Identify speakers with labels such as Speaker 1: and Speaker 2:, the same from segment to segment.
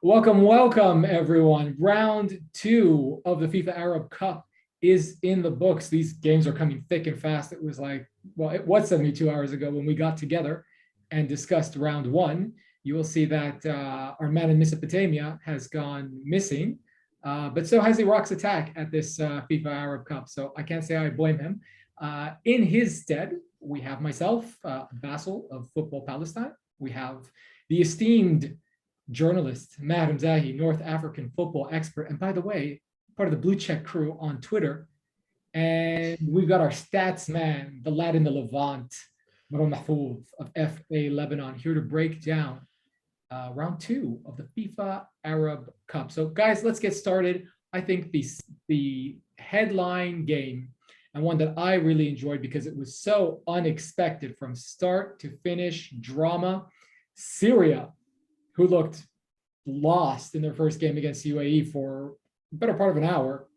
Speaker 1: Welcome, everyone. Round two of the FIFA Arab Cup is in the books. These games are coming thick and fast. It was it was 72 hours ago when we got together and discussed round one. You will see that our man in Mesopotamia has gone missing, but so has Iraq's attack at this FIFA Arab Cup. So I can't say I blame him. In his stead, we have myself, Basil of Football Palestine. We have the esteemed journalist, Maher Mezahi, North African football expert, and by the way, part of the Blue Check crew on Twitter. And we've got our stats man, the lad in the Levant, Maroun Mahfoud of FA Lebanon, here to break down round two of the FIFA Arab Cup. So guys, let's get started. I think the headline game, and one that I really enjoyed because it was so unexpected from start to finish, drama, Syria, who looked lost in their first game against UAE for the better part of an hour,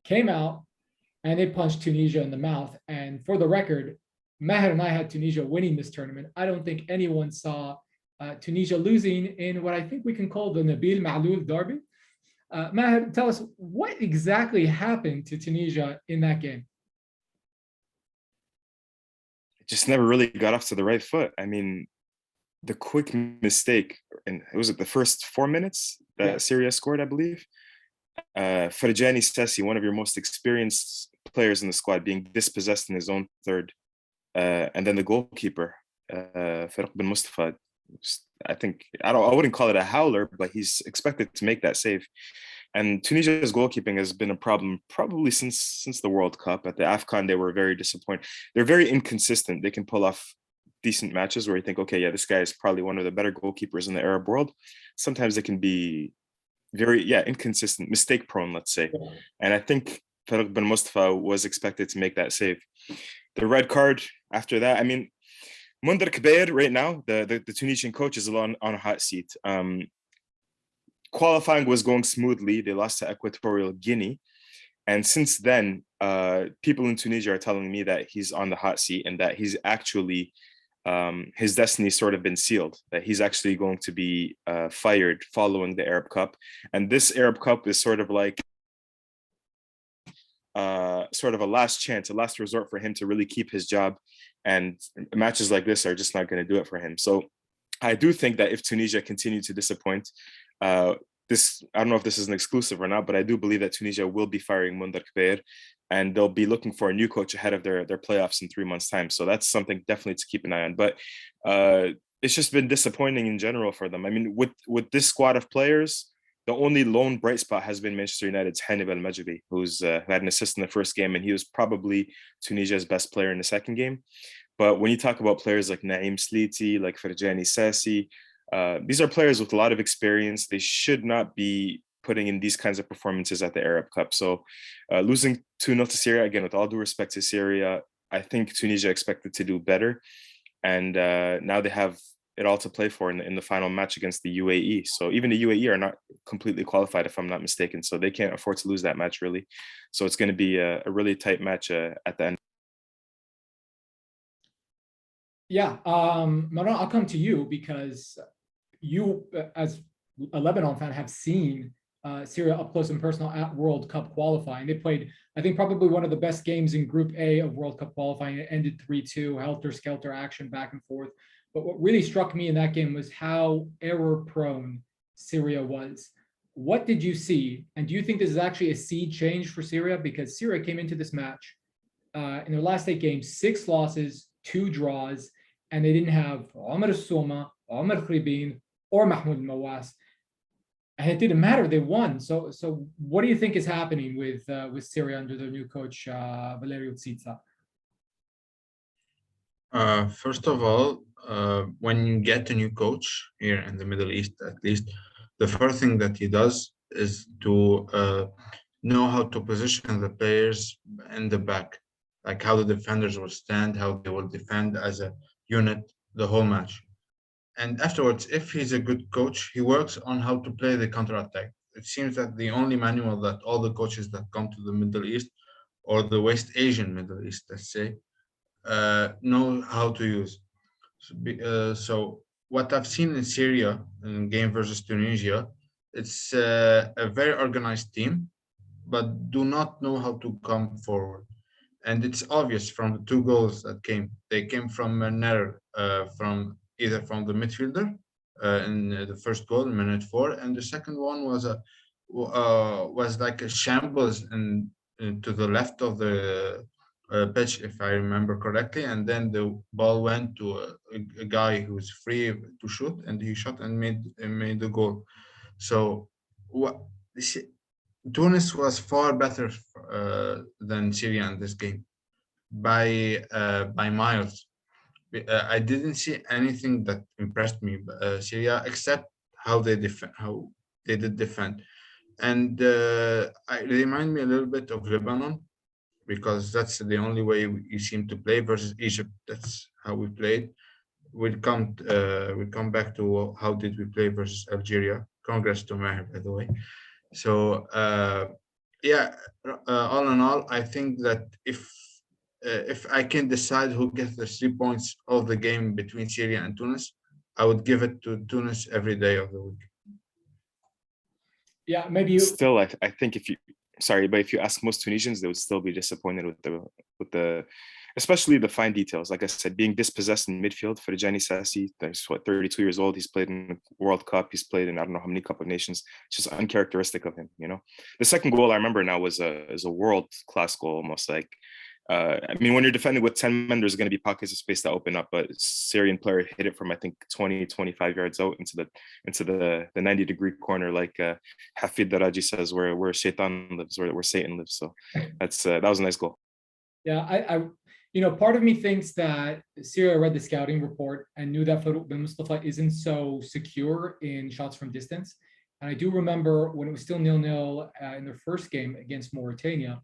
Speaker 1: came out and they punched Tunisia in the mouth. And for the record, Maher and I had Tunisia winning this tournament. I don't think anyone saw Tunisia losing in what I think we can call the Nabil Maaloul Derby. Maher, tell us what exactly happened to Tunisia in that game.
Speaker 2: It just never really got off to the right foot. I mean, the quick mistake, and was it the first 4 minutes that Syria scored, I believe? Ferjani Sassi, one of your most experienced players in the squad, being dispossessed in his own third. And then the goalkeeper, Farq bin Mustafa, I wouldn't call it a howler, but he's expected to make that save. And Tunisia's goalkeeping has been a problem probably since the World Cup. At the AFCON, they were very disappointed. They're very inconsistent. They can pull off decent matches where you think, okay, yeah, this guy is probably one of the better goalkeepers in the Arab world. Sometimes they can be very, inconsistent, mistake prone, let's say. And I think Farq bin Mustafa was expected to make that save. The red card after that, I mean, Munder Kebaier right now, the Tunisian coach, is on a hot seat. Qualifying was going smoothly. They lost to Equatorial Guinea. And since then, people in Tunisia are telling me that he's on the hot seat and that he's actually, his destiny sort of been sealed, that he's actually going to be fired following the Arab Cup. And this Arab Cup is sort of like sort of a last chance, a last resort for him to really keep his job. And matches like this are just not going to do it for him. So I do think that if Tunisia continue to disappoint, I don't know if this is an exclusive or not, but I do believe that Tunisia will be firing Munder Kebaier, and they'll be looking for a new coach ahead of their playoffs in 3 months' time. So that's something definitely to keep an eye on. But it's just been disappointing in general for them. I mean, with this squad of players, the only lone bright spot has been Manchester United's Hannibal Majdi, who had an assist in the first game, and he was probably Tunisia's best player in the second game. But when you talk about players like Naim Sliti, like Ferjani Sassi, these are players with a lot of experience. They should not be putting in these kinds of performances at the Arab Cup. So losing 2-0 to Syria, again, with all due respect to Syria, I think Tunisia expected to do better. And now they have it all to play for in the final match against the UAE. So even the UAE are not completely qualified, if I'm not mistaken. So they can't afford to lose that match, really. So it's going to be a really tight match at the end.
Speaker 1: Yeah, Maroun, I'll come to you because you, as a Lebanon fan, have seen Syria up close and personal at World Cup qualifying. They played, I think, probably one of the best games in Group A of World Cup qualifying. It ended 3-2, helter-skelter action back and forth. But what really struck me in that game was how error-prone Syria was. What did you see? And do you think this is actually a sea change for Syria? Because Syria came into this match in their last 8 games, 6 losses, 2 draws, and they didn't have Omar Soma, Omar Khribin, or Mahmoud Mawas. And it didn't matter, they won. So what do you think is happening with Syria under their new coach, Valerio Tsiza?
Speaker 3: First of all, when you get a new coach here in the Middle East, at least, the first thing that he does is to know how to position the players in the back, like how the defenders will stand, how they will defend as a unit the whole match. And afterwards, if he's a good coach, he works on how to play the counterattack. It seems that the only manual that all the coaches that come to the Middle East, or the West Asian Middle East, let's say, know how to use. So what I've seen in Syria in game versus Tunisia, it's a very organized team, but do not know how to come forward. And it's obvious from the two goals that came. They came from Nair, from either from the midfielder in the first goal in minute 4, and the second one was like a shambles to the left of the pitch, if I remember correctly. And then the ball went to a guy who was free to shoot, and he shot and made the goal. So what? Tunis was far better than Syria in this game by miles. I didn't see anything that impressed me, Syria, except how they did defend, and they remind me a little bit of Lebanon, because that's the only way we seem to play versus Egypt. That's how we played. We'll come back to how did we play versus Algeria. Congrats to Maher, by the way. So yeah, all in all, I think that if I can decide who gets the 3 points of the game between Syria and Tunis, I would give it to Tunis every day of the week.
Speaker 1: Yeah, maybe you.
Speaker 2: Still, I think if you ask most Tunisians, they would still be disappointed with the especially the fine details. Like I said, being dispossessed in midfield. Ferjani Sassi, he's 32 years old. He's played in the World Cup. He's played in I don't know how many Cup of Nations. It's just uncharacteristic of him, you know. The second goal I remember now was a world-class goal, almost like. I mean, when you're defending with 10 men, there's going to be pockets of space that open up, but Syrian player hit it from, I think, 20, 25 yards out into the 90-degree corner, like Hafid Daraji says, where Shaitan lives, where Satan lives. So that was a nice goal.
Speaker 1: Yeah, I part of me thinks that Syria read the scouting report and knew that Farouk bin Mustafa isn't so secure in shots from distance. And I do remember when it was still 0-0 in their first game against Mauritania,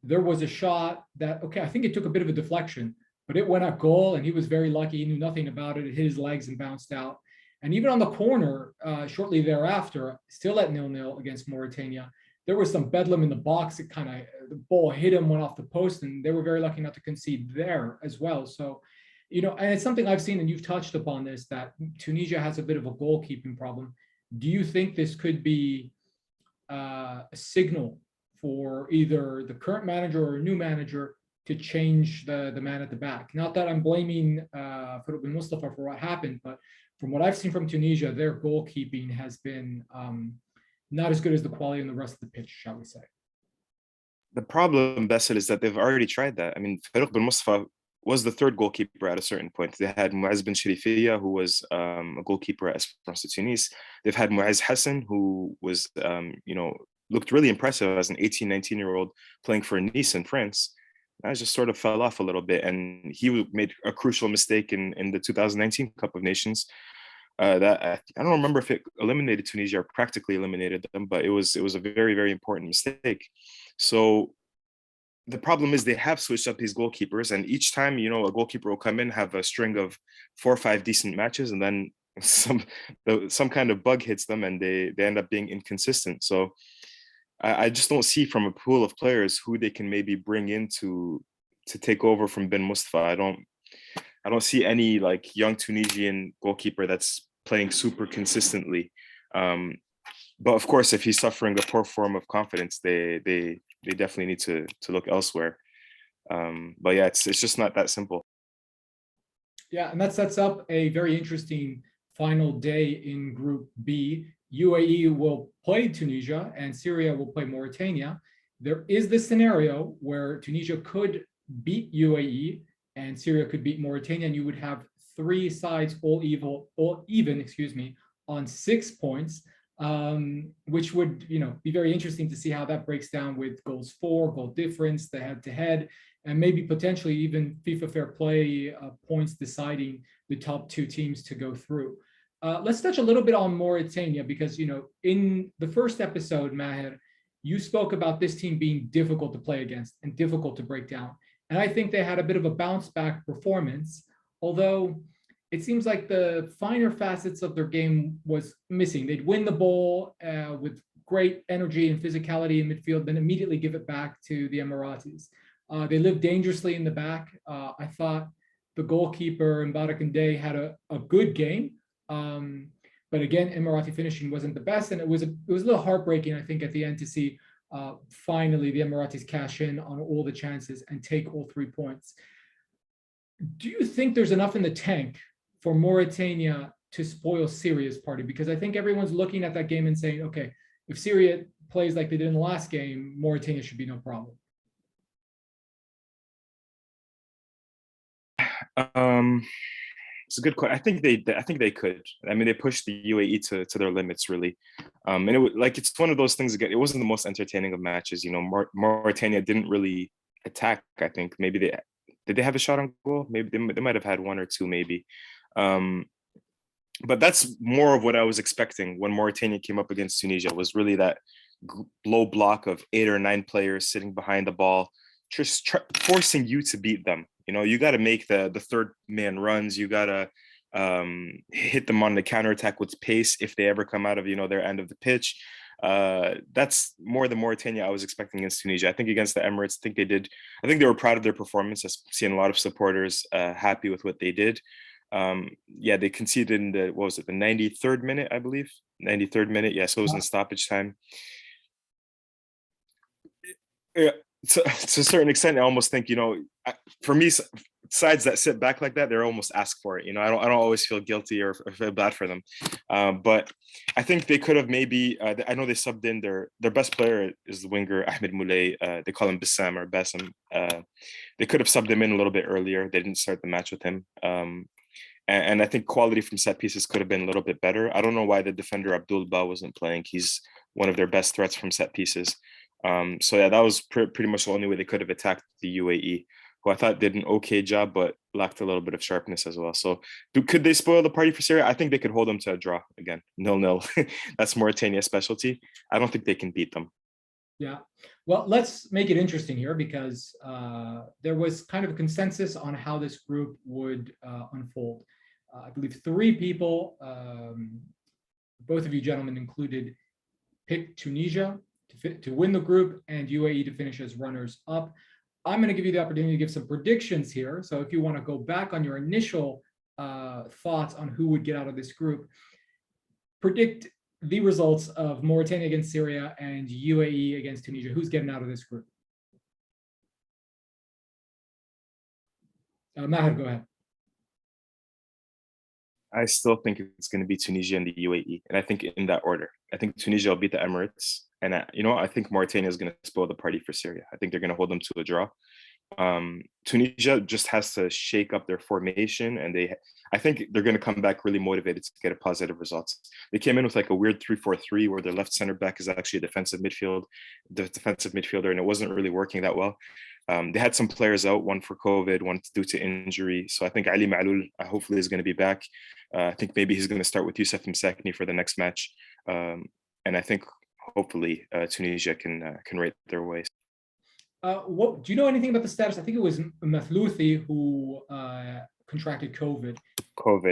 Speaker 1: there was a shot that, okay, I think it took a bit of a deflection, but it went at goal and he was very lucky. He knew nothing about it. It hit his legs and bounced out. And even on the corner, shortly thereafter, still at 0-0 against Mauritania, there was some bedlam in the box. The ball hit him, went off the post, and they were very lucky not to concede there as well. So, and it's something I've seen, and you've touched upon this, that Tunisia has a bit of a goalkeeping problem. Do you think this could be a signal for either the current manager or a new manager to change the man at the back? Not that I'm blaming Farouk bin Mustafa for what happened, but from what I've seen from Tunisia, their goalkeeping has been not as good as the quality in the rest of the pitch, shall we say.
Speaker 2: The problem, Bassel, is that they've already tried that. I mean, Farouk bin Mustafa was the third goalkeeper at a certain point. They had Muaz bin Sharifia, who was a goalkeeper at Esperance de Tunis. They've had Muaz Hassan, who was, looked really impressive as an 18, 19-year-old playing for Nice in France. That just sort of fell off a little bit. And he made a crucial mistake in the 2019 Cup of Nations. That I don't remember if it eliminated Tunisia or practically eliminated them, but it was a very, very important mistake. So the problem is they have switched up these goalkeepers, and each time, a goalkeeper will come in, have a string of 4 or 5 decent matches, and then some kind of bug hits them and they end up being inconsistent. So I just don't see from a pool of players who they can maybe bring in to take over from bin Mustafa. I don't see any like young Tunisian goalkeeper that's playing super consistently. But of course, if he's suffering a poor form of confidence, they definitely need to look elsewhere. But yeah, it's just not that simple.
Speaker 1: Yeah, and that sets up a very interesting final day in Group B. UAE will play Tunisia and Syria will play Mauritania. There is this scenario where Tunisia could beat UAE and Syria could beat Mauritania, and you would have 3 sides all even, on 6 points, which would, be very interesting to see how that breaks down with goals for, goal difference, the head-to-head, and maybe potentially even FIFA Fair Play points deciding the top 2 teams to go through. Let's touch a little bit on Mauritania because, in the first episode, Maher, you spoke about this team being difficult to play against and difficult to break down. And I think they had a bit of a bounce back performance, although it seems like the finer facets of their game was missing. They'd win the ball with great energy and physicality in midfield, then immediately give it back to the Emiratis. They lived dangerously in the back. I thought the goalkeeper, Mbarak Ndeye, had a good game, But again, Emirati finishing wasn't the best, and it was a little heartbreaking, I think, at the end to see finally the Emiratis cash in on all the chances and take all 3 points. Do you think there's enough in the tank for Mauritania to spoil Syria's party? Because I think everyone's looking at that game and saying, okay, if Syria plays like they did in the last game, Mauritania should be no problem.
Speaker 2: It's a good question. I think they could. I mean, they pushed the UAE to their limits, really. And it was like, it's one of those things. Again, it wasn't the most entertaining of matches. You know, Mauritania didn't really attack. I think maybe did they have a shot on goal? Maybe they might have had 1 or 2, maybe. But that's more of what I was expecting when Mauritania came up against Tunisia, was really that low block of 8 or 9 players sitting behind the ball, just forcing you to beat them. You know, you got to make the third man runs. You got to hit them on the counterattack with pace if they ever come out of, you know, their end of the pitch. That's more the Mauritania I was expecting against Tunisia. I think against the Emirates, I think they were proud of their performance. I've seen a lot of supporters happy with what they did. Yeah, they conceded in the 93rd minute, I believe. 93rd minute. Yeah, so it was in stoppage time. Yeah, to a certain extent, I almost think, you know, for me, sides that sit back like that, they're almost asked for it. You know, I don't always feel guilty or feel bad for them. But I think they could have maybe, I know they subbed in their best player is the winger, Ahmed Moulay. They call him Bassam or Bassam. They could have subbed him in a little bit earlier. They didn't start the match with him. And I think quality from set pieces could have been a little bit better. I don't know why the defender Abdul Ba wasn't playing. He's one of their best threats from set pieces. So yeah, that was pretty much the only way they could have attacked the UAE, who I thought did an okay job, but lacked a little bit of sharpness as well. So could they spoil the party for Syria? I think they could hold them to a draw again, 0-0. That's Mauritania's specialty. I don't think they can beat them.
Speaker 1: Yeah, well, let's make it interesting here, because there was kind of a consensus on how this group would unfold. I believe 3 people, both of you gentlemen included, picked Tunisia to win the group and UAE to finish as runners up. I'm going to give you the opportunity to give some predictions here. So if you want to go back on your initial thoughts on who would get out of this group, predict the results of Mauritania against Syria and UAE against Tunisia. Who's getting out of this group? Maher, go ahead.
Speaker 2: I still think it's going to be Tunisia and the UAE, and I think in that order. I think Tunisia will beat the Emirates, and I think Mauritania is going to spoil the party for Syria. I think they're going to hold them to a draw. Tunisia just has to shake up their formation, and I think they're going to come back really motivated to get a positive results. They came in with like a weird 3-4-3 where their left center back is actually a defensive midfielder, and it wasn't really working that well. They had some players out, one for COVID, one due to injury. So I think Ali Maaloul hopefully is going to be back. I think maybe he's going to start with Youssef Msakni for the next match. And I think hopefully Tunisia can rate their ways.
Speaker 1: What do you know anything about the status? I think it was Mathlouthi who contracted COVID.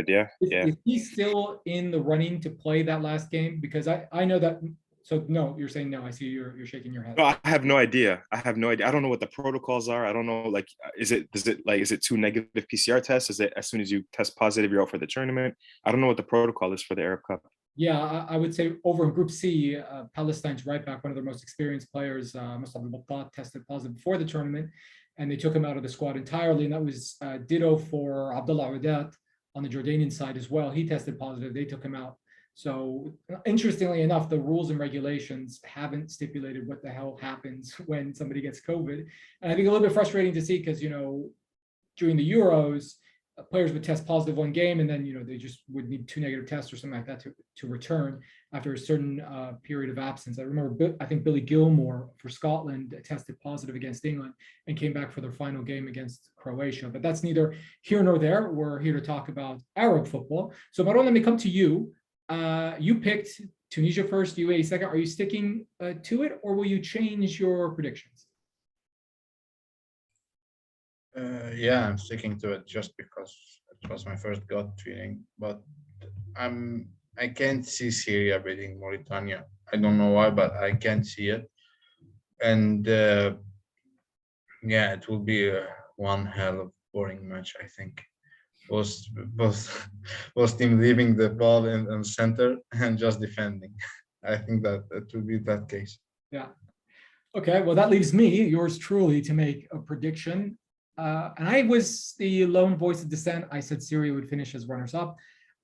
Speaker 2: Yeah.
Speaker 1: Is he still in the running to play that last game? Because I know that. So no, you're saying no. I see you're shaking your head.
Speaker 2: No, I have no idea. I don't know what the protocols are. I don't know. Like, is it 2 negative PCR tests? Is it as soon as you test positive, you're out for the tournament? I don't know what the protocol is for the Arab Cup.
Speaker 1: Yeah, I would say over in Group C, Palestine's right back, one of their most experienced players, Musab al-Battat, tested positive before the tournament, and they took him out of the squad entirely. And that was ditto for Abdullah Udat on the Jordanian side as well. He tested positive. They took him out. So interestingly enough, the rules and regulations haven't stipulated what the hell happens when somebody gets COVID. And I think a little bit frustrating to see because, during the Euros, players would test positive one game and then, they just would need 2 negative tests or something like that to return after a certain period of absence. I remember, I think Billy Gilmore for Scotland tested positive against England and came back for their final game against Croatia. But that's neither here nor there. We're here to talk about Arab football. So Maroun, let me come to you. You picked Tunisia first, UAE second. Are you sticking to it, or will you change your predictions?
Speaker 3: Yeah, I'm sticking to it just because it was my first gut feeling. But I can't see Syria beating Mauritania. I don't know why, but I can't see it. And yeah, it will be one hell of boring match, I think. was both team leaving the ball in center and just defending. I think that it will be that case.
Speaker 1: Yeah. Okay, well, that leaves me, yours truly, to make a prediction. And I was the lone voice of dissent. I said Syria would finish as runners-up.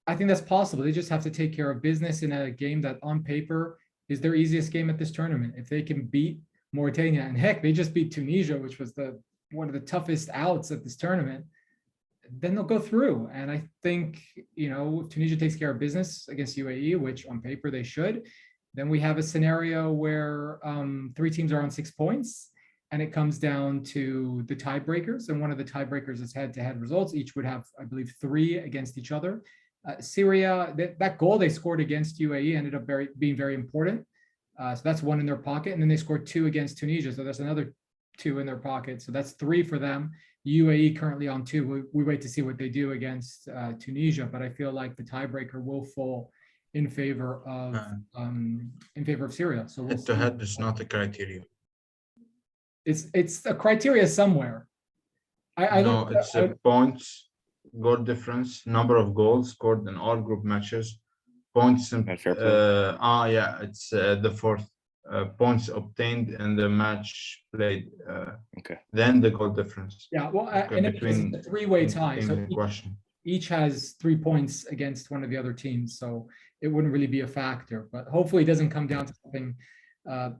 Speaker 1: I think that's possible. They just have to take care of business in a game that on paper is their easiest game at this tournament. If they can beat Mauritania, and heck, they just beat Tunisia, which was one of the toughest outs at this tournament, then they'll go through. And I think, if Tunisia takes care of business against UAE, which on paper they should, then we have a scenario where 3 teams are on 6 points, and it comes down to the tiebreakers. And one of the tiebreakers is head-to-head results. Each would have, I believe, 3 against each other. Syria, that goal they scored against UAE ended up being very important. So that's 1 in their pocket. And then they scored 2 against Tunisia. So that's another 2 in their pocket. So that's 3 for them. UAE currently on 2. We wait to see what they do against Tunisia. But I feel like the tiebreaker will fall in favor of Syria. So we'll
Speaker 3: Head-to-head is not a criteria.
Speaker 1: It's a criteria somewhere.
Speaker 3: No, it's points, goal difference, number of goals scored in all group matches, points.
Speaker 2: And fair play.
Speaker 3: It's the 4th points obtained in the match played.
Speaker 2: Okay.
Speaker 3: Then the goal difference.
Speaker 1: Yeah, well, and it's a 3-way tie. So each has 3 points against one of the other teams, so it wouldn't really be a factor. But hopefully, it doesn't come down to something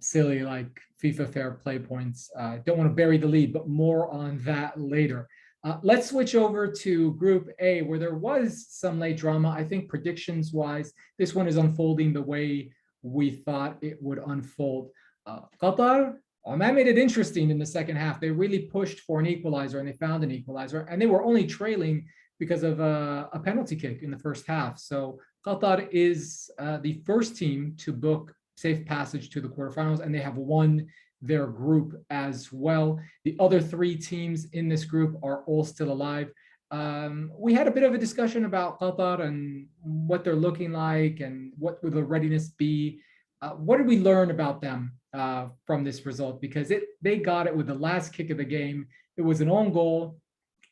Speaker 1: silly like FIFA fair play points. Don't want to bury the lead, but more on that later. Let's switch over to Group A, where there was some late drama. I think predictions-wise, this one is unfolding the way we thought it would unfold. Qatar, Oman made it interesting in the second half. They really pushed for an equalizer, and they found an equalizer, and they were only trailing because of a penalty kick in the first half. So Qatar is the first team to book safe passage to the quarterfinals, and they have won their group as well. The other 3 teams in this group are all still alive. We had a bit of a discussion about Qatar and what they're looking like and what would the readiness be. What did we learn about them from this result? Because they got it with the last kick of the game. It was an own goal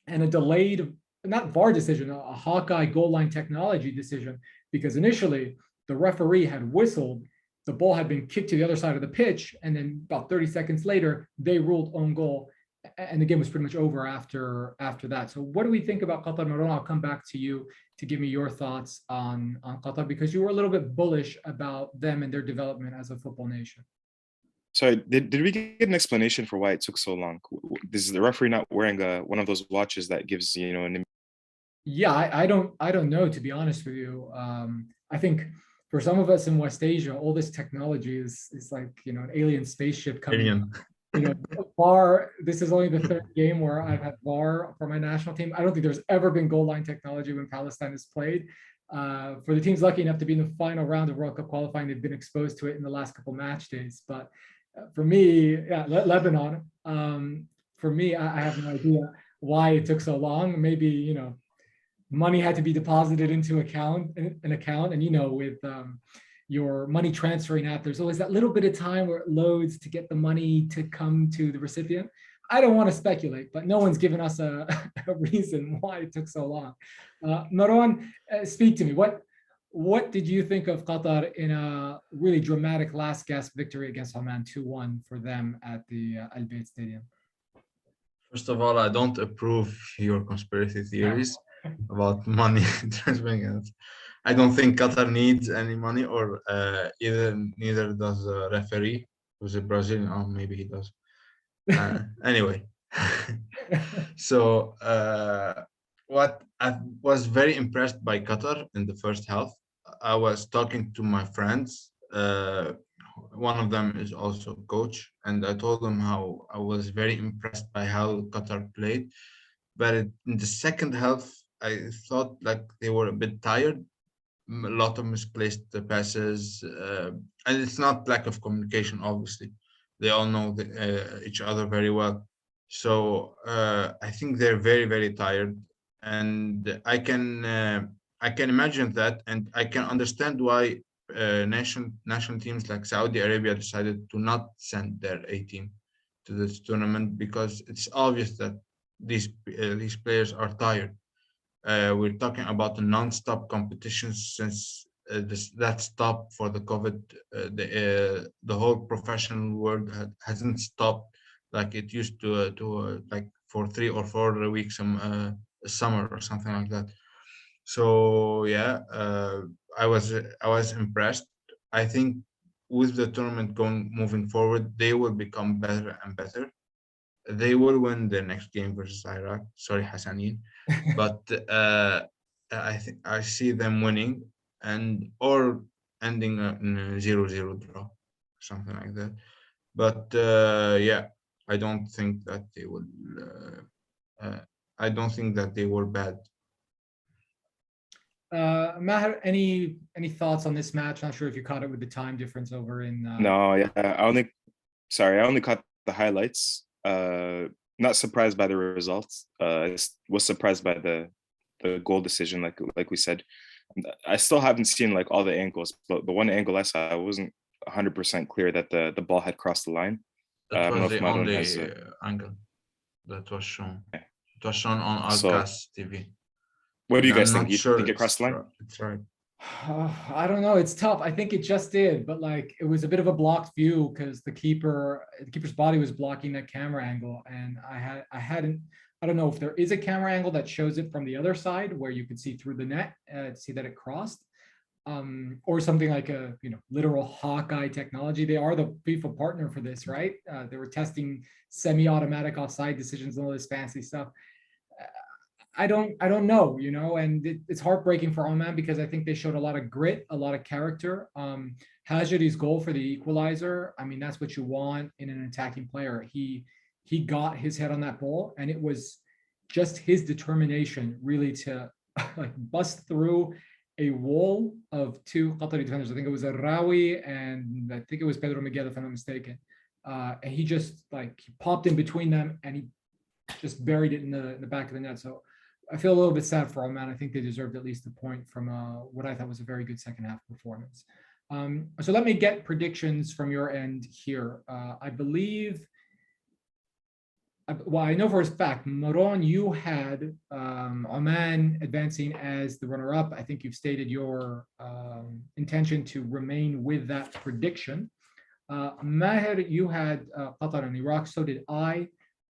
Speaker 1: and a delayed, not VAR decision, a Hawkeye goal line technology decision, because initially the referee had whistled, the ball had been kicked to the other side of the pitch, and then about 30 seconds later, they ruled own goal, and the game was pretty much over after that. So what do we think about Qatar? Maroun, I'll come back to you to give me your thoughts on Qatar, because you were a little bit bullish about them and their development as a football nation.
Speaker 2: Sorry, did we get an explanation for why it took so long? Is the referee not wearing one of those watches that gives, an...
Speaker 1: Yeah, I don't know, to be honest with you. I think for some of us in West Asia, all this technology is like, an alien spaceship coming. VAR, this is only the 3rd game where I've had VAR for my national team. I don't think there's ever been goal line technology when Palestine has played. For the teams lucky enough to be in the final round of World Cup qualifying, they've been exposed to it in the last couple match days. But for me, Lebanon, for me, I have no idea why it took so long. Maybe, money had to be deposited into an account, and with your money transferring app, there's always that little bit of time where it loads to get the money to come to the recipient. I don't want to speculate, but no one's given us a reason why it took so long. Maroun, speak to me. What did you think of Qatar in a really dramatic last gasp victory against Oman, 2-1 for them at the Al Bayt Stadium?
Speaker 3: First of all, I don't approve your conspiracy theories about money transferring. I don't think Qatar needs any money, or neither does the referee, who's a Brazilian. Oh, maybe he does. Anyway, so what I was very impressed by Qatar in the first half. I was talking to my friends. One of them is also a coach, and I told them how I was very impressed by how Qatar played. But in the second half, I thought like they were a bit tired. A lot of misplaced passes, and it's not lack of communication. Obviously, they all know each other very well. So I think they're very, very tired, and I can imagine that, and I can understand why national teams like Saudi Arabia decided to not send their A team to this tournament, because it's obvious that these players are tired. We're talking about a non-stop competition since that stop for the COVID. The whole professional world hasn't stopped like it used to like for 3 or 4 weeks summer or something like that. So yeah, I was impressed. I think with the tournament moving forward, they will become better and better. They will win their next game versus Iraq. Sorry, Hassanine, but I think I see them winning and or ending in a 0-0 draw, something like that. But yeah, I don't think that they will. I don't think that they were bad.
Speaker 1: Maher, any thoughts on this match? Not sure if you caught it with the time difference over in.
Speaker 2: No, yeah, I only caught the highlights. Not surprised by the results. I was surprised by the goal decision, like we said. I still haven't seen like all the angles, but the one angle I saw, I wasn't 100% clear that the ball had crossed the line. I
Speaker 3: That
Speaker 2: don't know
Speaker 3: was
Speaker 2: if
Speaker 3: the
Speaker 2: Maroun
Speaker 3: only
Speaker 2: has.
Speaker 3: angle that was shown. It was shown on
Speaker 2: So,
Speaker 3: Alcas TV.
Speaker 2: what do you
Speaker 3: I'm
Speaker 2: guys think?
Speaker 3: not
Speaker 2: You
Speaker 3: sure
Speaker 2: think it crossed the line?
Speaker 3: it's right.
Speaker 1: I don't know. It's tough. I think it just did, but like it was a bit of a blocked view because the keeper's body was blocking that camera angle, and I don't know if there is a camera angle that shows it from the other side where you could see through the net to see that it crossed, or something like a literal Hawkeye technology. They are the FIFA partner for this, right? They were testing semi-automatic offside decisions and all this fancy stuff. I don't know, and it's heartbreaking for Oman because I think they showed a lot of grit, a lot of character. Hajri's goal for the equalizer, I mean, that's what you want in an attacking player. He got his head on that ball, and it was just his determination really to like bust through a wall of two Qatari defenders. I think it was Rawi and I think it was Pedro Miguel, if I'm not mistaken. And he just he popped in between them and he just buried it in the back of the net. So I feel a little bit sad for Oman. I think they deserved at least a point from what I thought was a very good second half performance. So let me get predictions from your end here. I believe, well, I know for a fact, Maroun, you had Oman advancing as the runner-up. I think you've stated your intention to remain with that prediction. Maher, you had Qatar and Iraq. So did I.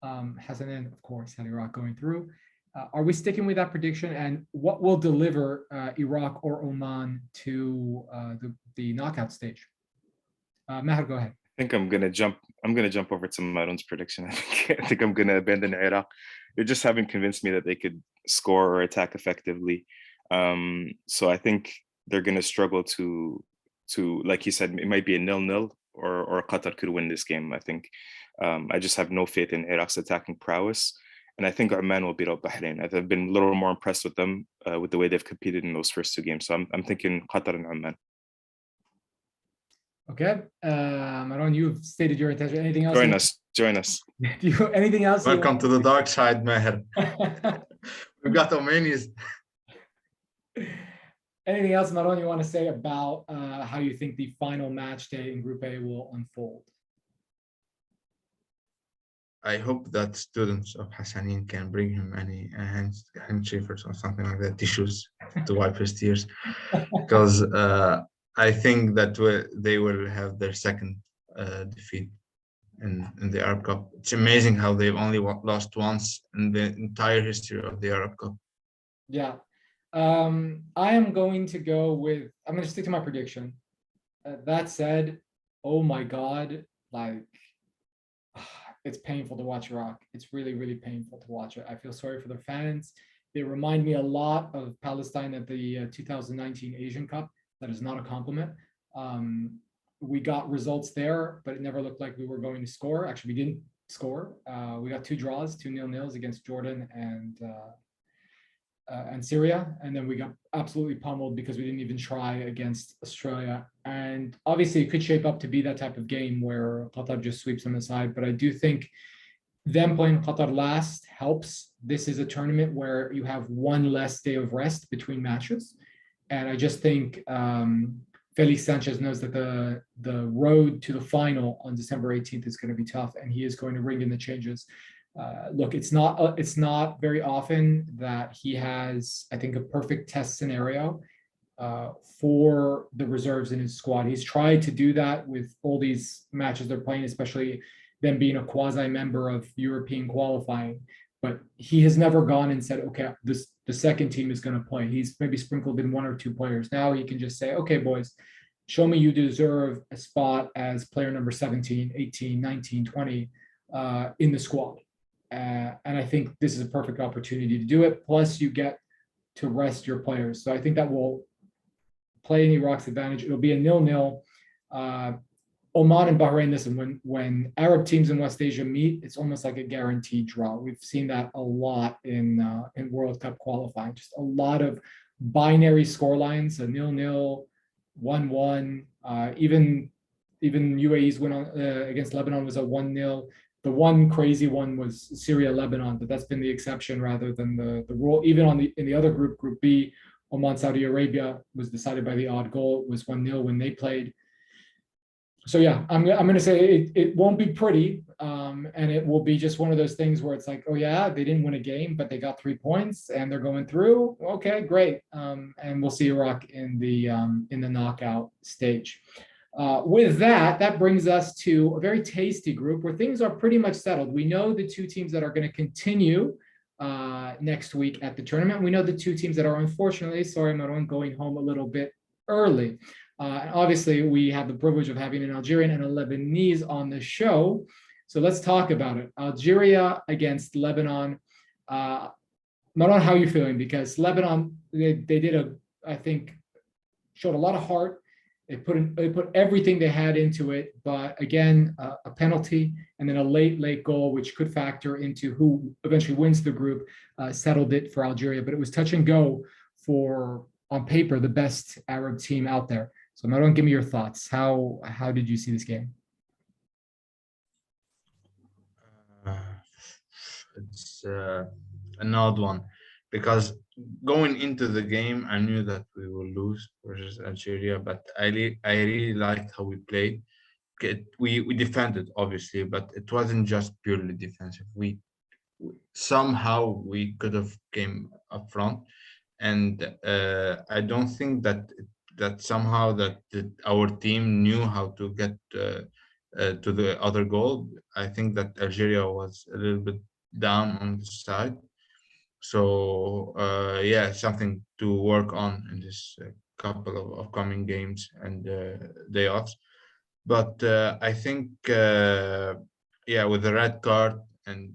Speaker 1: Hassanane, of course, had Iraq going through. Are we sticking with that prediction? And what will deliver Iraq or Oman to the knockout stage? Maher, go ahead.
Speaker 2: I think I'm gonna jump over to Maroun's prediction. I think I'm gonna abandon Iraq. They just haven't convinced me that they could score or attack effectively. So I think they're gonna struggle to like he said, it might be a 0-0 or Qatar could win this game. I think I just have no faith in Iraq's attacking prowess. And I think Oman will beat out Bahrain. I've been a little more impressed with them with the way they've competed in those first two games. So I'm thinking Qatar and Oman.
Speaker 1: Okay, Maroun, you've stated your intention. Anything else?
Speaker 2: Join us.
Speaker 1: Anything else?
Speaker 3: Welcome to the dark side, Maher. We've got Omanis.
Speaker 1: Anything else, Maroun, you want to say about how you think the final match day in Group A will unfold?
Speaker 3: I hope that students of Hassanine can bring him any handshakers or something like that, tissues to wipe his tears, because I think that they will have their second defeat in the Arab Cup. It's amazing how they've only lost once in the entire history of the Arab Cup.
Speaker 1: Yeah, I am going to go with, I'm going to stick to my prediction. That said, oh my God, it's painful to watch Iraq. It's really, really painful to watch it. I feel sorry for their fans. They remind me a lot of Palestine at the 2019 Asian Cup. That is not a compliment. We got results there, but it never looked like we were going to score. Actually, we didn't score. We got 2 draws, 2 0-0s against Jordan and Syria. And then we got absolutely pummeled because we didn't even try against Australia. And obviously it could shape up to be that type of game where Qatar just sweeps them aside. But I do think them playing Qatar last helps. This is a tournament where you have one less day of rest between matches. And I just think Felix Sanchez knows that the road to the final on December 18th is going to be tough, and he is going to ring in the changes. Look, it's not very often that he has, I think, a perfect test scenario for the reserves in his squad. He's tried to do that with all these matches they're playing, especially them being a quasi-member of European qualifying. But he has never gone and said, okay, the second team is going to play. He's maybe sprinkled in one or two players. Now he can just say, okay, boys, show me you deserve a spot as player number 17, 18, 19, 20 in the squad. And I think this is a perfect opportunity to do it. Plus, you get to rest your players. So I think that will play in Iraq's advantage. It'll be a 0-0. Oman and Bahrain, listen, when Arab teams in West Asia meet, it's almost like a guaranteed draw. We've seen that a lot in World Cup qualifying. Just a lot of binary scorelines, a 0-0, 1-1. Even UAE's win against Lebanon was a 1-0. The one crazy one was Syria-Lebanon, but that's been the exception rather than the rule. Even in the other group, Group B, Oman, Saudi Arabia was decided by the odd goal. It was 1-0 when they played. So yeah, I'm going to say it won't be pretty, and it will be just one of those things where it's like, oh yeah, they didn't win a game, but they got 3 points and they're going through. Okay, great, and we'll see Iraq in the knockout stage. With that brings us to a very tasty group where things are pretty much settled. We know the two teams that are going to continue next week at the tournament. We know the two teams that are unfortunately, sorry, Maroun, going home a little bit early. And obviously, we have the privilege of having an Algerian and a Lebanese on the show. So let's talk about it. Algeria against Lebanon. Maroun, how are you feeling? Because Lebanon, they did I think, showed a lot of heart. They put everything they had into it, but again, a penalty and then a late goal, which could factor into who eventually wins the group, settled it for Algeria. But it was touch and go for, on paper, the best Arab team out there. So Maroun, give me your thoughts. How did you see this game?
Speaker 3: It's an odd one because going into the game, I knew that we will lose versus Algeria, but I really liked how we played. We defended, obviously, but it wasn't just purely defensive. We somehow we could have came up front, and I don't think that somehow that our team knew how to get to the other goal. I think that Algeria was a little bit down on the side. So yeah, something to work on in this couple of upcoming games and day offs. But I think yeah, with the red card and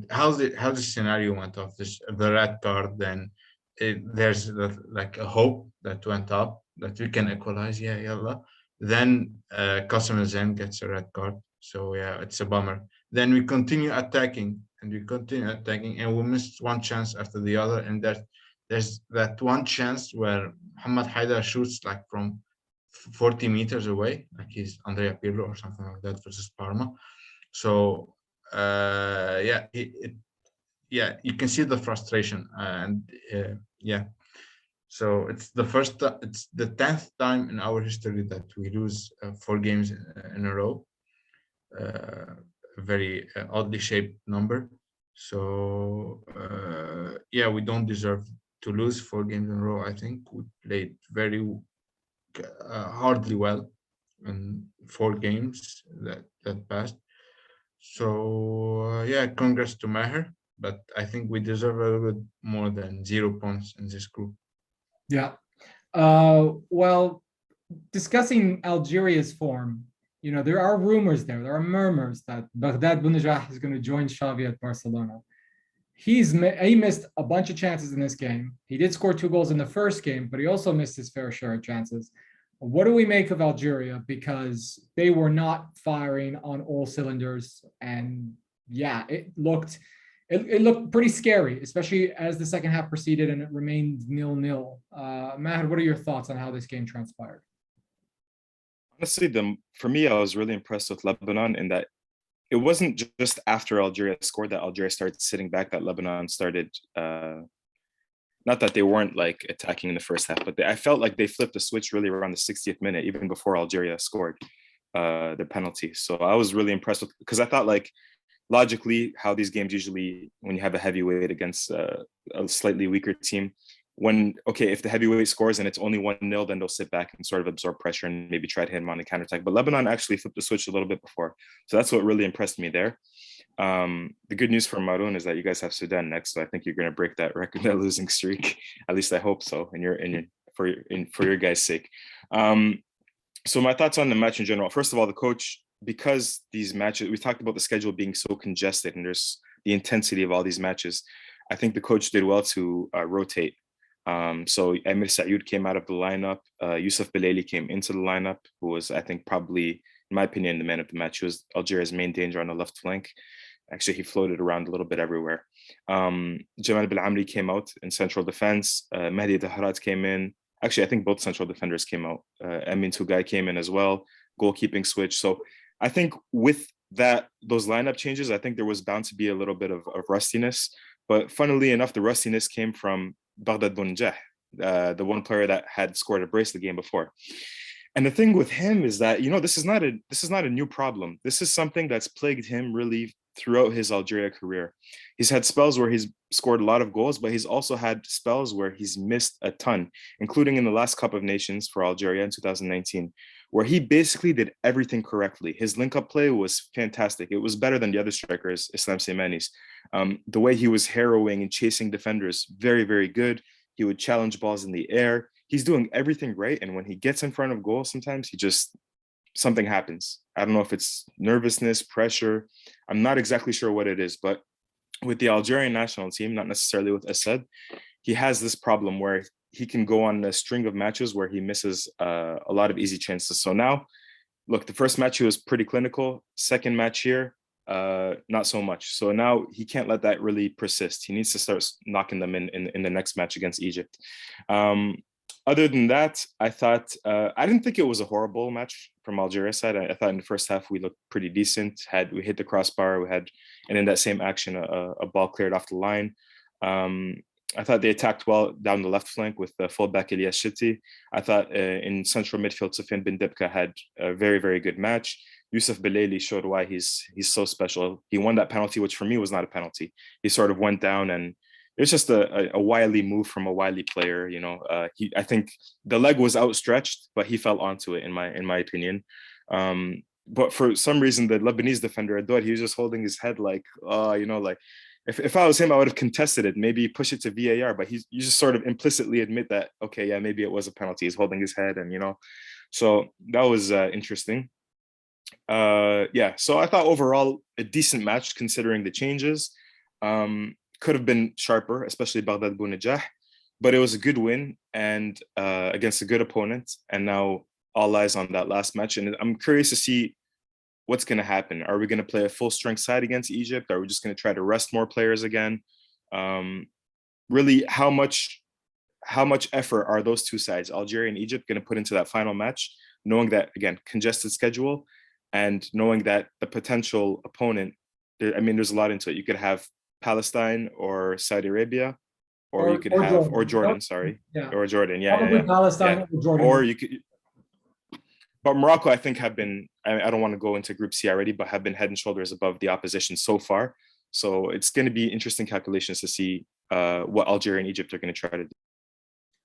Speaker 3: how the scenario went off, the red card, then there's like a hope that went up that we can equalize. Yeah, yalla. Then Qasem Zen gets a red card. So yeah, it's a bummer. Then we continue attacking and we missed one chance after the other. And there's that one chance where Muhammad Haidar shoots like from 40 meters away, like he's Andrea Pirlo or something like that versus Parma. So yeah, yeah, you can see the frustration and yeah. So it's the 10th time in our history that we lose 4 games in a row. A very oddly shaped number. So yeah, we don't deserve to lose 4 games in a row. I think we played very hardly well in 4 games that passed. So yeah, congrats to Maher, but I think we deserve a little bit more than 0 points in this group.
Speaker 1: Yeah. Well, discussing Algeria's form, you know, there are rumors there are murmurs that Baghdad Bounedjah is going to join Xavi at Barcelona. He missed a bunch of chances in this game. He did score 2 goals in the first game, but he also missed his fair share of chances. What do we make of Algeria? Because they were not firing on all cylinders. And yeah, it looked pretty scary, especially as the second half proceeded and it remained 0-0. Maher, what are your thoughts on how this game transpired?
Speaker 2: Honestly, for me, I was really impressed with Lebanon in that it wasn't just after Algeria scored that Algeria started sitting back, that Lebanon started, not that they weren't like attacking in the first half, but I felt like they flipped the switch really around the 60th minute, even before Algeria scored their penalty. So I was really impressed with, because I thought like logically, how these games usually, when you have a heavyweight against a slightly weaker team, if the heavyweight scores and it's only 1-0, then they'll sit back and sort of absorb pressure and maybe try to hit him on the counterattack. But Lebanon actually flipped the switch a little bit before. So that's what really impressed me there. The good news for Maroun is that you guys have Sudan next. So I think you're going to break that record, that losing streak. At least I hope so. For your guys' sake. So my thoughts on the match in general. First of all, the coach, because these matches, we talked about the schedule being so congested and there's the intensity of all these matches. I think the coach did well to rotate. So Emir Sayoud came out of the lineup. Youssef Belaili came into the lineup, who was, I think, probably, in my opinion, the man of the match. He was Algeria's main danger on the left flank. Actually, he floated around a little bit everywhere. Jamal Belhamri came out in central defense. Mehdi Dahrat came in. Actually, I think both central defenders came out. Emin Tugay came in as well. Goalkeeping switch. So I think with those lineup changes, I think there was bound to be a little bit of rustiness. But funnily enough, the rustiness came from Baghdad Bounjah, the one player that had scored a brace the game before. And the thing with him is that, this is not a new problem. This is something that's plagued him really throughout his Algeria career. He's had spells where he's scored a lot of goals, but he's also had spells where he's missed a ton, including in the last Cup of Nations for Algeria in 2019, where he basically did everything correctly. His link-up play was fantastic. It was better than the other strikers, Islam Semani's. The way he was harrowing and chasing defenders, very, very good. He would challenge balls in the air. He's doing everything right. And when he gets in front of goal, sometimes something happens. I don't know if it's nervousness, pressure. I'm not exactly sure what it is, but with the Algerian national team, not necessarily with Assad, he has this problem where he can go on a string of matches where he misses a lot of easy chances. So now, look, the first match he was pretty clinical. Second match here, not so much. So now he can't let that really persist. He needs to start knocking them in the next match against Egypt. Other than that, I thought, I didn't think it was a horrible match from Algeria's side. I thought in the first half we looked pretty decent. We hit the crossbar, and in that same action, a ball cleared off the line. I thought they attacked well down the left flank with the fullback Elias Chitti. I thought in central midfield, Soufiane Ben Dibka had a very, very good match. Youssef Belaili showed why he's so special. He won that penalty, which for me was not a penalty. He sort of went down and it was just a wily move from a wily player. I think the leg was outstretched, but he fell onto it in my opinion. But for some reason, the Lebanese defender Ador, he was just holding his head like, if I was him, I would have contested it, maybe push it to VAR. But you just sort of implicitly admit that, okay, yeah, maybe it was a penalty. He's holding his head, and so that was interesting. So I thought overall a decent match considering the changes. Could have been sharper, especially Baghdad Bounjah, but it was a good win and against a good opponent. And now all eyes on that last match. And I'm curious to see what's going to happen. Are we going to play a full strength side against Egypt? Are we just going to try to rest more players again? Really, how much effort are those two sides, Algeria and Egypt, going to put into that final match, knowing that, again, congested schedule and knowing that the potential opponent, there's a lot into it. You could have Palestine or Saudi Arabia, or you could have Jordan, sorry.
Speaker 1: Yeah.
Speaker 2: Or Jordan,
Speaker 1: Probably Palestine or Jordan.
Speaker 2: Or you could, but Morocco, I think, have been, I don't want to go into Group C already, but have been head and shoulders above the opposition so far. So it's going to be interesting calculations to see what Algeria and Egypt are going to try to do.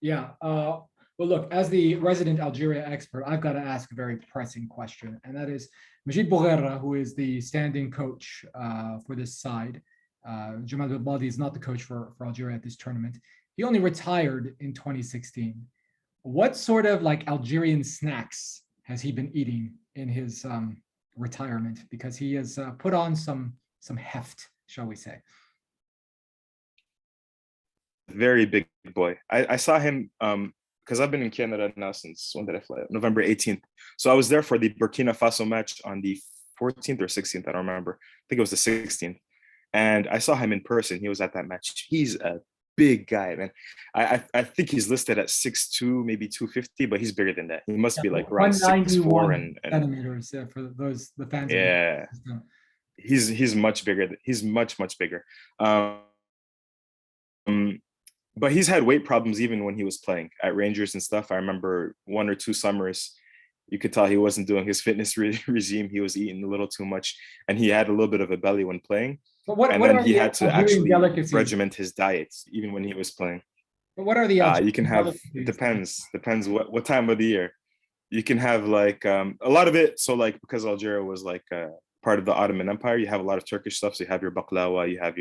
Speaker 1: Yeah. Well, look, as the resident Algeria expert, I've got to ask a very pressing question, and that is Majid Bougherra, who is the standing coach for this side. Jamal Belbadi is not the coach for Algeria at this tournament. He only retired in 2016. What sort of Algerian snacks has he been eating in his retirement? Because he has put on some heft, shall we say.
Speaker 2: Very big boy. I saw him because I've been in Canada now since, when did I fly? November 18th. So I was there for the Burkina Faso match on the 14th or 16th. I don't remember. I think it was the 16th. And I saw him in person. He was at that match. He's a big guy, man. I think he's listed at 6'2", maybe 250, but he's bigger than that. He must be around 6'4" and
Speaker 1: centimeters for the fans.
Speaker 2: Yeah, he's much bigger. He's much bigger. But he's had weight problems even when he was playing at Rangers and stuff. I remember 1 or 2 summers You could tell he wasn't doing his fitness regime. He was eating a little too much, and he had a little bit of a belly when playing.
Speaker 1: But what
Speaker 2: And
Speaker 1: what
Speaker 2: then
Speaker 1: are
Speaker 2: he
Speaker 1: the
Speaker 2: had to
Speaker 1: Algerian
Speaker 2: actually
Speaker 1: delicacies?
Speaker 2: regiment his diet even when he was playing.
Speaker 1: But what are the
Speaker 2: You can
Speaker 1: Algerian
Speaker 2: have, it
Speaker 1: delicacies?
Speaker 2: depends what time of the year. You can have like a lot of it. So like because Algeria was like part of the Ottoman Empire, you have a lot of Turkish stuff. So you have your baklava, you have,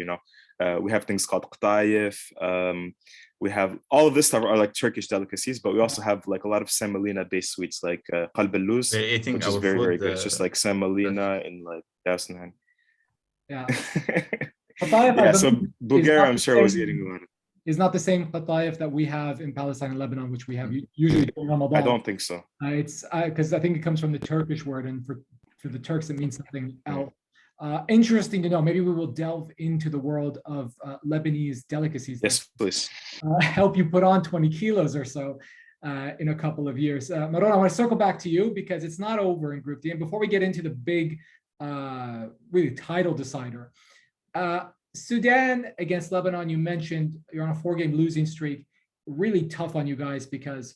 Speaker 2: we have things called qtaif. We have all of this stuff are like Turkish delicacies, but we also have like a lot of semolina based sweets like qalb al-luz,
Speaker 3: They're eating
Speaker 2: which is
Speaker 3: our
Speaker 2: very,
Speaker 3: food.
Speaker 2: very good. It's just like semolina and like Dasnan.
Speaker 1: Yeah. Qataif, I
Speaker 2: Yeah, so
Speaker 1: believe, is
Speaker 2: Bougherra,
Speaker 1: not
Speaker 2: I'm
Speaker 1: the
Speaker 2: sure, was
Speaker 1: same
Speaker 2: eating a lot of.
Speaker 1: is not the same qataif that we have in Palestine and Lebanon, which we have usually during Ramadan.
Speaker 2: I don't think so.
Speaker 1: It's because I think it comes from the Turkish word, and for the Turks it means something else. Interesting to know. Maybe we will delve into the world of Lebanese delicacies.
Speaker 2: Yes, please.
Speaker 1: Help you put on 20 kilos or so in a couple of years. Maroun, I want to circle back to you because it's not over in Group D. And before we get into the big, really title decider, Sudan against Lebanon, you mentioned you're on a 4-game losing streak. Really tough on you guys because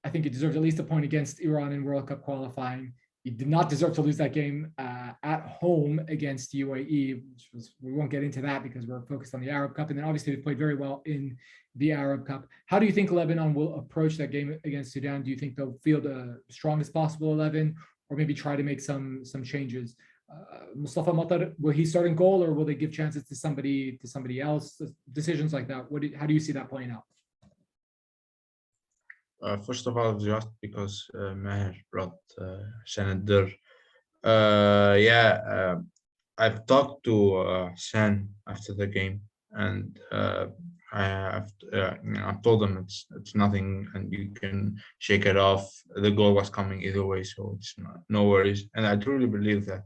Speaker 1: I think you deserved at least a point against Iran in World Cup qualifying. You did not deserve to lose that game at home against UAE, which was, we won't get into that because we're focused on the Arab Cup. And then obviously they played very well in the Arab Cup. How do you think Lebanon will approach that game against Sudan? Do you think they'll field the strongest possible 11 or maybe try to make some changes? Mustafa Matar, will he start in goal or will they give chances to somebody else? Decisions like that. How do you see that playing out?
Speaker 3: First of all, just because Maher brought Senator, I've talked to San after the game, and I've told him it's nothing, and you can shake it off. The goal was coming either way, so it's no worries, and I truly believe that.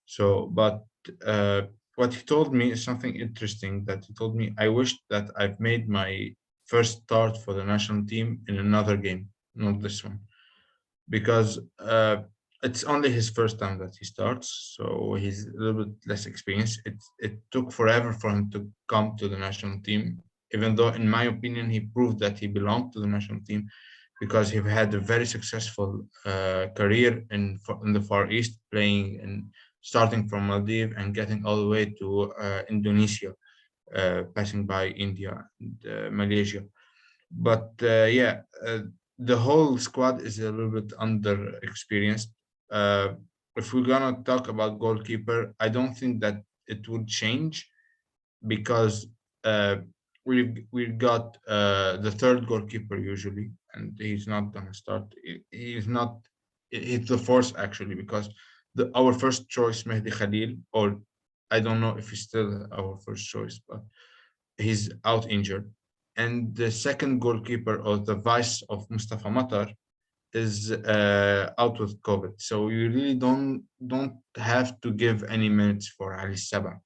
Speaker 3: So, but what he told me is something interesting. That he told me, I wish that I've made my first start for the national team in another game, not this one, because it's only his first time that he starts, so he's a little bit less experienced. It took forever for him to come to the national team, even though, in my opinion, he proved that he belonged to the national team because he had a very successful career in the Far East, playing and starting from Maldives and getting all the way to Indonesia. Passing by India and Malaysia. But the whole squad is a little bit under experienced. If we're gonna talk about goalkeeper, I don't think that it would change because we've got the third goalkeeper usually, and he's not gonna start. He's not. It's the fourth actually because our first choice Mehdi Khalil, or I don't know if he's still our first choice, but he's out injured. And the second goalkeeper, or the vice of Mustafa Matar, is out with COVID. So you really don't have to give any minutes for Ali Saba.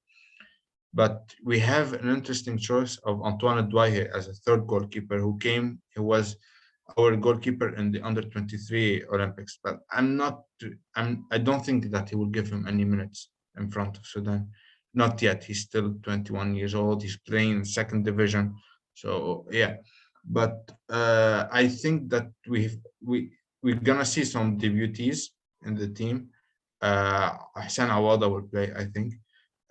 Speaker 3: But we have an interesting choice of Antoine Douaye as a third goalkeeper who was our goalkeeper in the under-23 Olympics. But I don't think that he will give him any minutes in front of Sudan. Not yet. He's still 21 years old. He's playing in second division. So yeah, but I think that we're gonna see some debutees in the team. Hassan Awada will play, I think.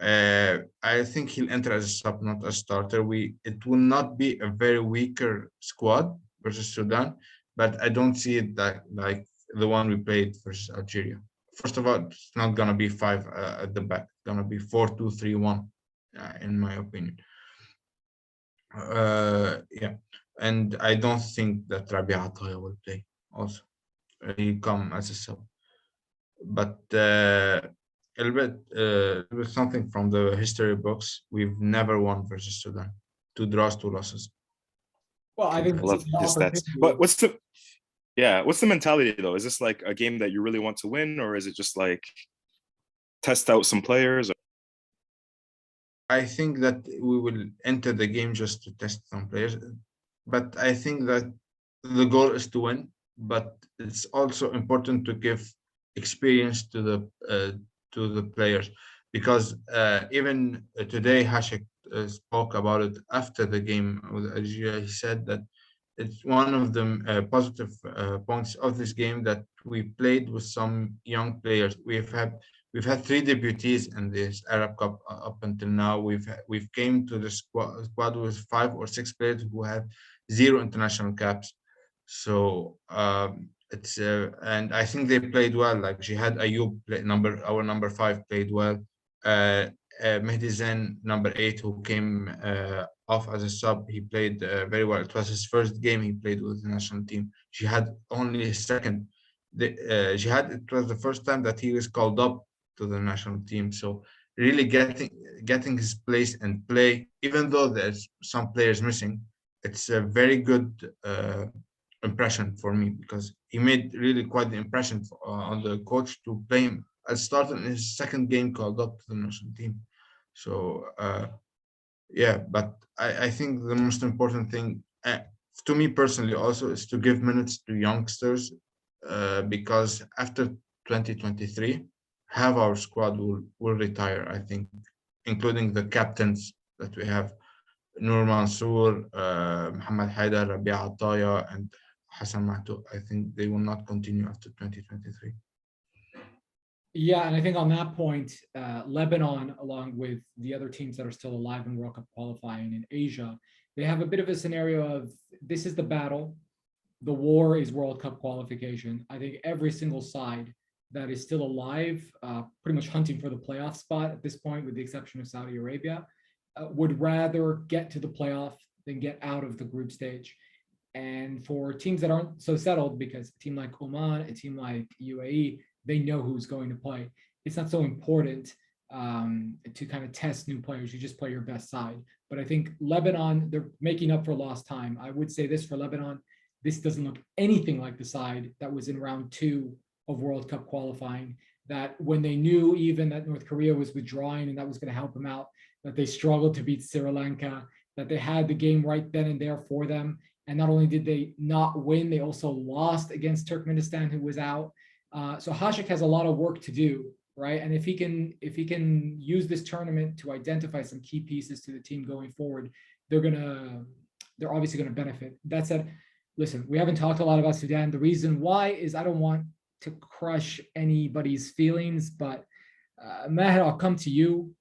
Speaker 3: I think he'll enter as a sub, not as starter. It will not be a very weaker squad versus Sudan, but I don't see it like the one we played versus Algeria. First of all, it's not gonna be 5 at the back. It's gonna be 4-2-3-1, in my opinion. And I don't think that Rabi Ataya will play. Also, he come as a sub, but a little bit something from the history books. We've never won versus Sudan. 2 draws, 2 losses.
Speaker 1: Well, I think
Speaker 2: I love his stats. But what's the mentality though? Is this like a game that you really want to win, or is it just like test out some players?
Speaker 3: I think that we will enter the game just to test some players, but I think that the goal is to win. But it's also important to give experience to the players, because even today Hashik spoke about it after the game with Algeria. He said that it's one of the positive points of this game that we played with some young players. We've had three debutees in this Arab Cup up until now. We've came to the squad with 5 or 6 players who have 0 international caps. So it's and I think they played well. Like Jihad Ayoub, our number 5, played well. Uh, Mehdi Zen, number 8, who came off as a sub, he played very well. It was his first game he played with the national team. Jihad only his second. Jihad, it was the first time that he was called up to the national team. So really getting his place and play, even though there's some players missing, it's a very good impression for me, because he made really quite the impression on the coach to play him. I started in his second game called up to the national team. So yeah, but I think the most important thing to me personally also is to give minutes to youngsters, because after 2023, half our squad will retire, I think, including the captains that we have: Noor Mansour, Mohamed Haidar, Rabia Ataya, and Hassan Mahtoub. I think they will not continue after 2023.
Speaker 1: Yeah, and I think on that point, Lebanon, along with the other teams that are still alive in World Cup qualifying in Asia, they have a bit of a scenario of this is the battle. The war is World Cup qualification. I think every single side that is still alive, pretty much hunting for the playoff spot at this point, with the exception of Saudi Arabia, would rather get to the playoff than get out of the group stage. And for teams that aren't so settled, because a team like Oman, a team like UAE, they know who's going to play. It's not so important to kind of test new players. You just play your best side. But I think Lebanon, they're making up for lost time. I would say this for Lebanon: this doesn't look anything like the side that was in round 2 of World Cup qualifying, that when they knew even that North Korea was withdrawing and that was going to help them out, that they struggled to beat Sri Lanka, that they had the game right then and there for them. And not only did they not win, they also lost against Turkmenistan, who was out. So Hashik has a lot of work to do, right? And if he can use this tournament to identify some key pieces to the team going forward, they're obviously gonna benefit. That said, listen, we haven't talked a lot about Sudan. The reason why is I don't want to crush anybody's feelings, but Maher, I'll come to you.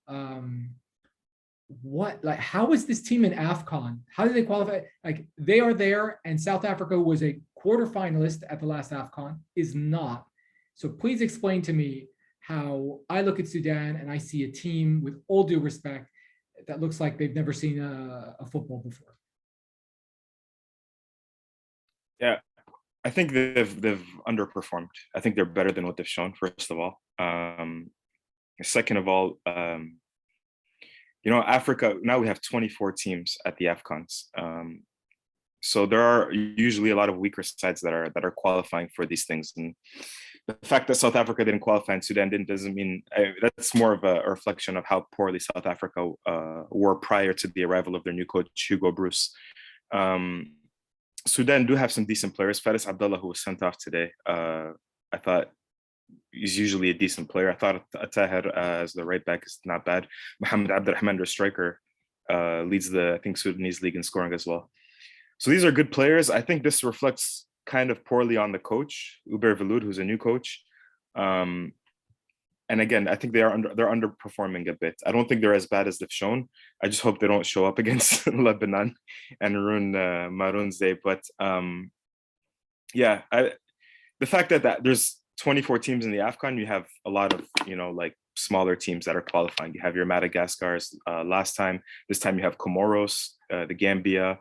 Speaker 1: How is this team in AFCON? How did they qualify? Like, they are there, and South Africa was a quarterfinalist at the last AFCON, is not. So please explain to me how I look at Sudan and I see a team, with all due respect, that looks like they've never seen a football before.
Speaker 2: Yeah, I think they've underperformed. I think they're better than what they've shown, first of all. Second of all, Africa, now we have 24 teams at the AFCONs. So there are usually a lot of weaker sides that are qualifying for these things. And the fact that South Africa didn't qualify and Sudan didn't doesn't mean, that's more of a reflection of how poorly South Africa were prior to the arrival of their new coach, Hugo Bruce. Sudan do have some decent players. Faris Abdullah, who was sent off today, I thought he's usually a decent player. I thought Taher as the right back is not bad. Mohamed Abdurrahman, their striker, leads the, I think, Sudanese league in scoring as well. So these are good players. I think this reflects kind of poorly on the coach, Uber Veloud, who's a new coach. And again, I think they're underperforming a bit. I don't think they're as bad as they've shown. I just hope they don't show up against Lebanon and ruin Maroun's day. But the fact that there's 24 teams in the AFCON, you have a lot of, like smaller teams that are qualifying. You have your Madagascar's last time. This time you have Comoros, the Gambia,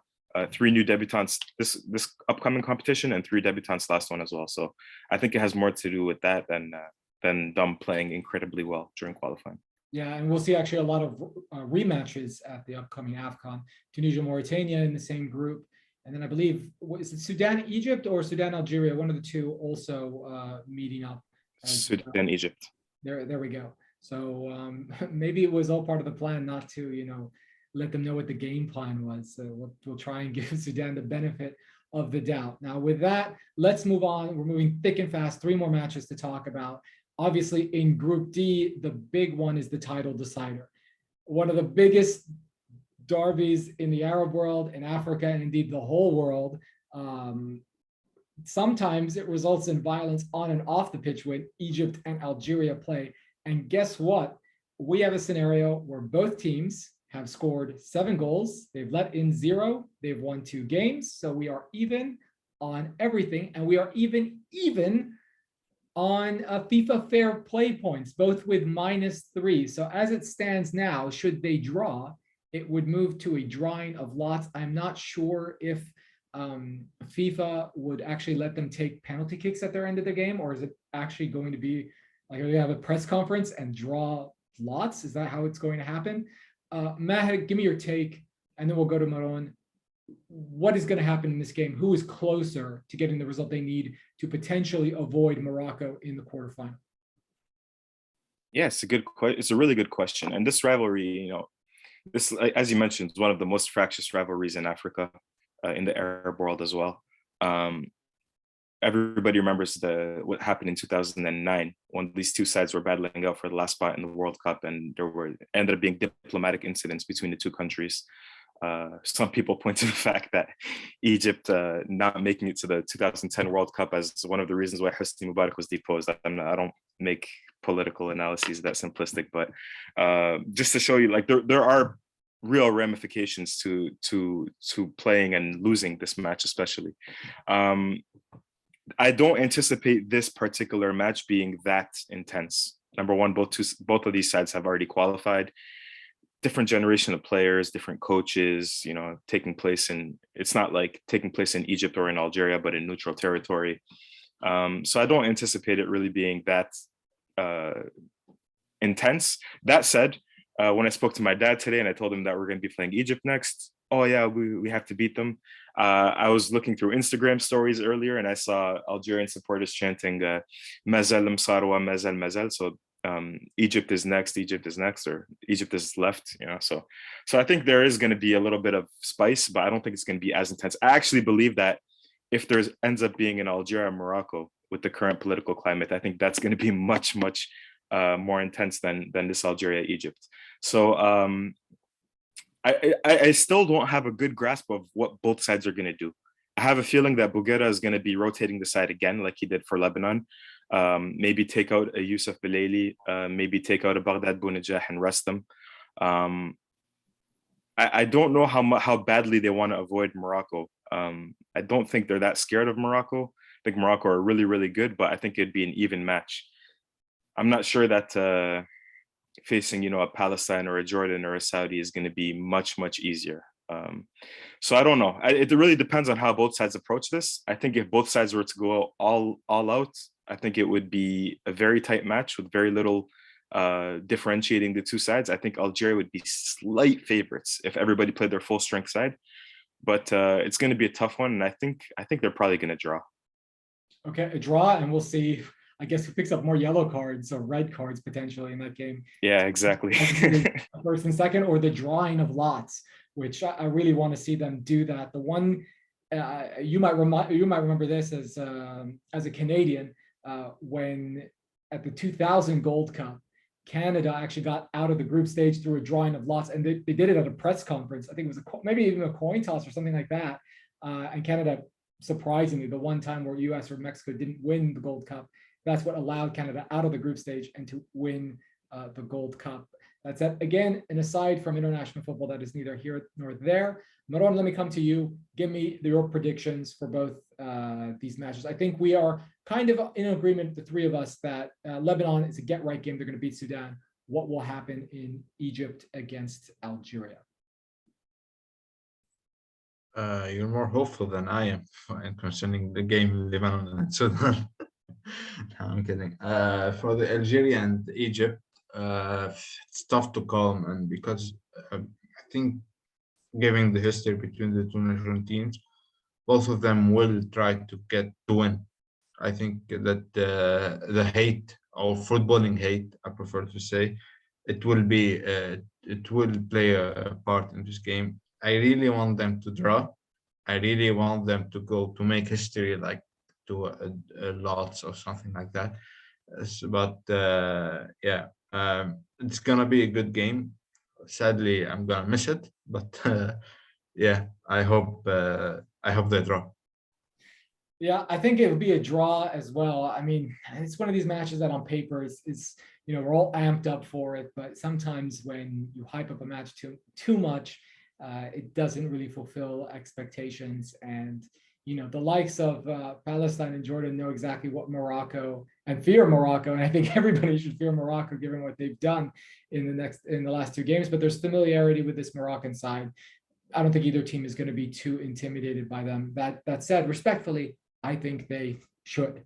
Speaker 2: 3 new debutants this upcoming competition, and 3 debutants last one as well. So I think it has more to do with that than them playing incredibly well during qualifying.
Speaker 1: Yeah, and we'll see actually a lot of rematches at the upcoming AFCON. Tunisia, Mauritania in the same group. And then I believe, is it Sudan, Egypt, or Sudan, Algeria? One of the two also meeting up.
Speaker 2: Sudan, Egypt.
Speaker 1: There we go. So maybe it was all part of the plan not to, let them know what the game plan was. So we'll try and give Sudan the benefit of the doubt. Now with that, let's move on. We're moving thick and fast. 3 more matches to talk about. Obviously in Group D, the big one is the title decider. One of the biggest derbies in the Arab world, in Africa, and indeed the whole world. Sometimes it results in violence on and off the pitch when Egypt and Algeria play. And guess what? We have a scenario where both teams have scored 7 goals. They've let in 0. They've won 2 games. So we are even on everything. And we are even on FIFA fair play points, both with -3. So as it stands now, should they draw, it would move to a drawing of lots. I'm not sure if FIFA would actually let them take penalty kicks at their end of the game, or is it actually going to be like they have a press conference and draw lots? Is that how it's going to happen? Maher, give me your take, and then we'll go to Maroun. What is going to happen in this game? Who is closer to getting the result they need to potentially avoid Morocco in the quarterfinal?
Speaker 2: Yes, it's a really good question. And this rivalry, this, as you mentioned, is one of the most fractious rivalries in Africa, in the Arab world as well. Everybody remembers what happened in 2009 when these two sides were battling out for the last spot in the World Cup, and there ended up being diplomatic incidents between the two countries. Some people point to the fact that Egypt not making it to the 2010 World Cup as one of the reasons why Hosni Mubarak was deposed. I don't make political analyses that simplistic, but just to show you, like there are real ramifications to playing and losing this match, especially. I don't anticipate this particular match being that intense. Number one, both of these sides have already qualified. Different generation of players, different coaches, taking place it's not like taking place in Egypt or in Algeria, but in neutral territory. So I don't anticipate it really being that intense. That said, when I spoke to my dad today and I told him that we're going to be playing Egypt next, oh yeah, we have to beat them. I was looking through Instagram stories earlier and I saw Algerian supporters chanting Mazal Msarwa, Mazal Mazal. So Egypt is next, or Egypt is left, so I think there is going to be a little bit of spice, but I don't think it's going to be as intense. I actually believe that if there ends up being an Algeria and Morocco with the current political climate, I think that's going to be much more intense than this Algeria Egypt. So I still don't have a good grasp of what both sides are going to do. I have a feeling that Bougherra is going to be rotating the side again, like he did for Lebanon. Maybe take out a Youssef Belaili, maybe take out a Baghdad Bounedjah and rest them. I don't know how badly they want to avoid Morocco. I don't think they're that scared of Morocco. I think Morocco are really, really good, but I think it'd be an even match. I'm not sure that facing, a Palestine or a Jordan or a Saudi is going to be much easier. So I don't know. It really depends on how both sides approach this. I think if both sides were to go all out, I think it would be a very tight match with very little differentiating the two sides. I think Algeria would be slight favorites if everybody played their full strength side, but it's going to be a tough one, and I think they're probably going to draw.
Speaker 1: Okay, a draw, and we'll see. I guess who picks up more yellow cards or red cards potentially in that game.
Speaker 2: Yeah, exactly.
Speaker 1: First and second, or the drawing of lots, which I really want to see them do that. The one you might remember this as a Canadian when at the 2000 Gold Cup, Canada actually got out of the group stage through a drawing of lots, and they did it at a press conference. I think it was maybe even a coin toss or something like that. And Canada, surprisingly, the one time where US or Mexico didn't win the Gold Cup, that's what allowed Canada out of the group stage and to win the Gold Cup. That's it. Again, and aside from international football, that is neither here nor there. Maroun, let me come to you. Give me your predictions for both these matches. I think we are kind of in agreement, the three of us, that Lebanon is a get-right game. They're going to beat Sudan. What will happen in Egypt against Algeria?
Speaker 3: You're more hopeful than I am concerning the game Lebanon and Sudan. No, I'm kidding. For the Algeria and Egypt, it's tough to call, and because I think, given the history between the two national teams, both of them will try to win. I think that the hate, or footballing hate, I prefer to say, it will play a part in this game. I really want them to draw. I really want them to go to make history, like to a lots or something like that. But yeah, it's gonna be a good game. Sadly, I'm gonna miss it, but yeah, I hope they draw.
Speaker 1: Yeah, I think it would be a draw as well. I mean, it's one of these matches that on paper is we're all amped up for it, but sometimes when you hype up a match too much, it doesn't really fulfill expectations. And the likes of Palestine and Jordan know exactly what Morocco and fear Morocco, and I think everybody should fear Morocco given what they've done in the last two games. But there's familiarity with this Moroccan side. I don't think either team is going to be too intimidated by them. That said, respectfully, I think they should.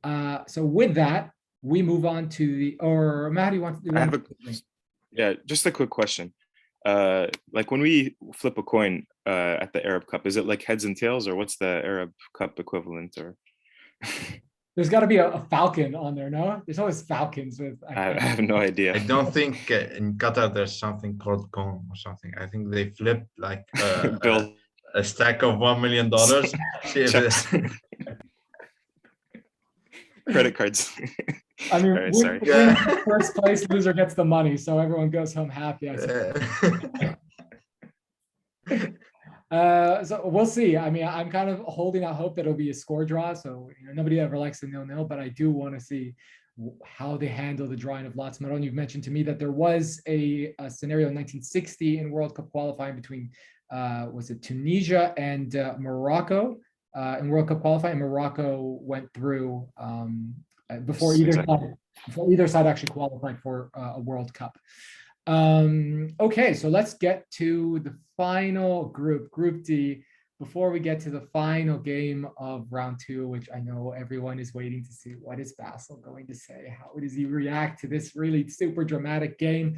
Speaker 1: So with that, we move on to or Matt, you want to
Speaker 2: yeah, just a quick question. Like when we flip a coin at the Arab Cup, is it like heads and tails, or what's the Arab Cup equivalent? Or
Speaker 1: there's got to be a falcon on there, no? There's always falcons with.
Speaker 2: I have no idea.
Speaker 3: I don't think in Qatar there's something called coin or something. I think they flip like a stack of $1 million.
Speaker 2: Credit cards.
Speaker 1: I mean,
Speaker 2: right, sorry.
Speaker 1: First place loser gets the money, so everyone goes home happy. I so we'll see. I mean, I'm kind of holding out hope that it'll be a score draw. So nobody ever likes a 0-0, but I do want to see how they handle the drawing of lots. Maroun, you've mentioned to me that there was a scenario in 1960 in World Cup qualifying between was it Tunisia and Morocco in World Cup qualifying. Morocco went through before either side actually qualified for a World Cup. Okay, so let's get to the final Group D, before we get to the final game of round two, which I know everyone is waiting to see. What is Basil going to say? How does he react to this really super dramatic game?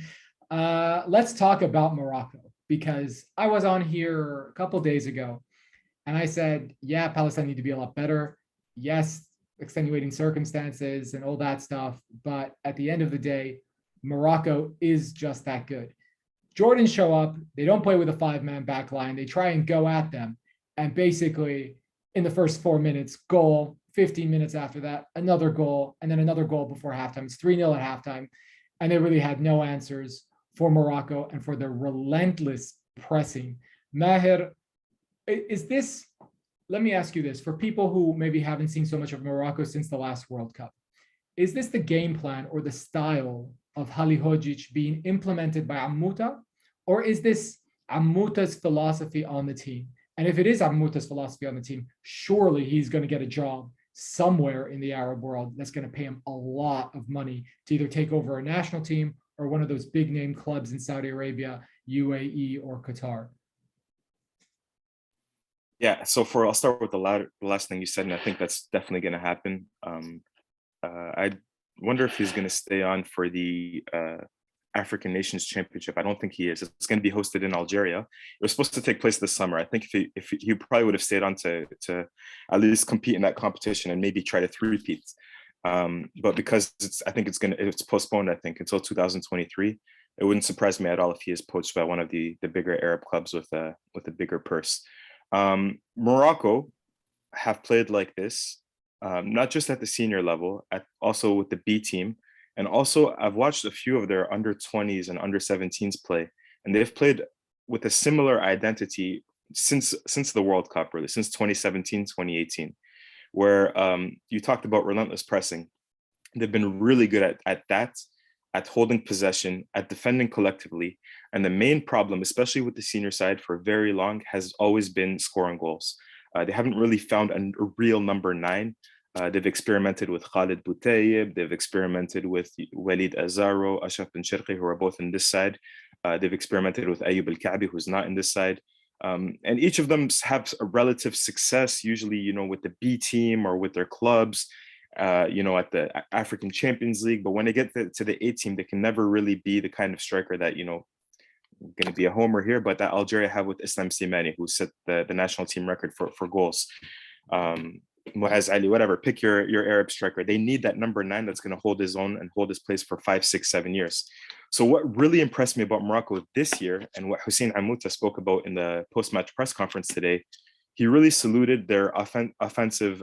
Speaker 1: Let's talk about Morocco, because I was on here a couple days ago and I said, yeah, Palestine need to be a lot better. Yes, extenuating circumstances and all that stuff. But at the end of the day, Morocco is just that good. Jordan show up. They don't play with a 5-man back line. They try and go at them. And basically, in the first 4 minutes, goal. 15 minutes after that, another goal. And then another goal before halftime. It's 3-0 at halftime. And they really had no answers for Morocco and for their relentless pressing. Maher, is this, let me ask you this, for people who maybe haven't seen so much of Morocco since the last World Cup, is this the game plan or the style of Halihodzic being implemented by Ammouta, or is this Ammouta's philosophy on the team? And if it is Ammouta's philosophy on the team, surely he's going to get a job somewhere in the Arab world that's going to pay him a lot of money to either take over a national team or one of those big name clubs in Saudi Arabia, UAE, or Qatar.
Speaker 2: Yeah, so I'll start with the last thing you said, and I think that's definitely going to happen. I wonder if he's going to stay on for the African Nations Championship. I don't think he is. It's going to be hosted in Algeria. It was supposed to take place this summer. I think if he probably would have stayed on to at least compete in that competition and maybe try to three-peat. But because I think it's postponed, I think, until 2023. It wouldn't surprise me at all if he is poached by one of the bigger Arab clubs with a bigger purse. Morocco have played like this, not just at the senior level, also with the B team. And also I've watched a few of their under 20s and under 17s play, and they've played with a similar identity since the World Cup, really, since 2017, 2018, where you talked about relentless pressing. They've been really good at that, at holding possession, at defending collectively. And the main problem, especially with the senior side for very long, has always been scoring goals. They haven't really found a real number 9. They've experimented with Khaled Boutayeb. They've experimented with Walid Azaro, Ashraf Ben Sherqi, who are both in this side. They've experimented with Ayoub El-Kaabi, who's not in this side. And each of them have a relative success, usually, with the B team or with their clubs, at the African Champions League. But when they get to the A team, they can never really be the kind of striker that, going to be a homer here, but that Algeria have with Islam Slimani, who set the national team record for goals. Moaz Ali, whatever, pick your Arab striker. They need that number 9 that's going to hold his own and hold his place for 5, 6, 7 years. So what really impressed me about Morocco this year, and what Hussein Ammouta spoke about in the post-match press conference today, he really saluted their offensive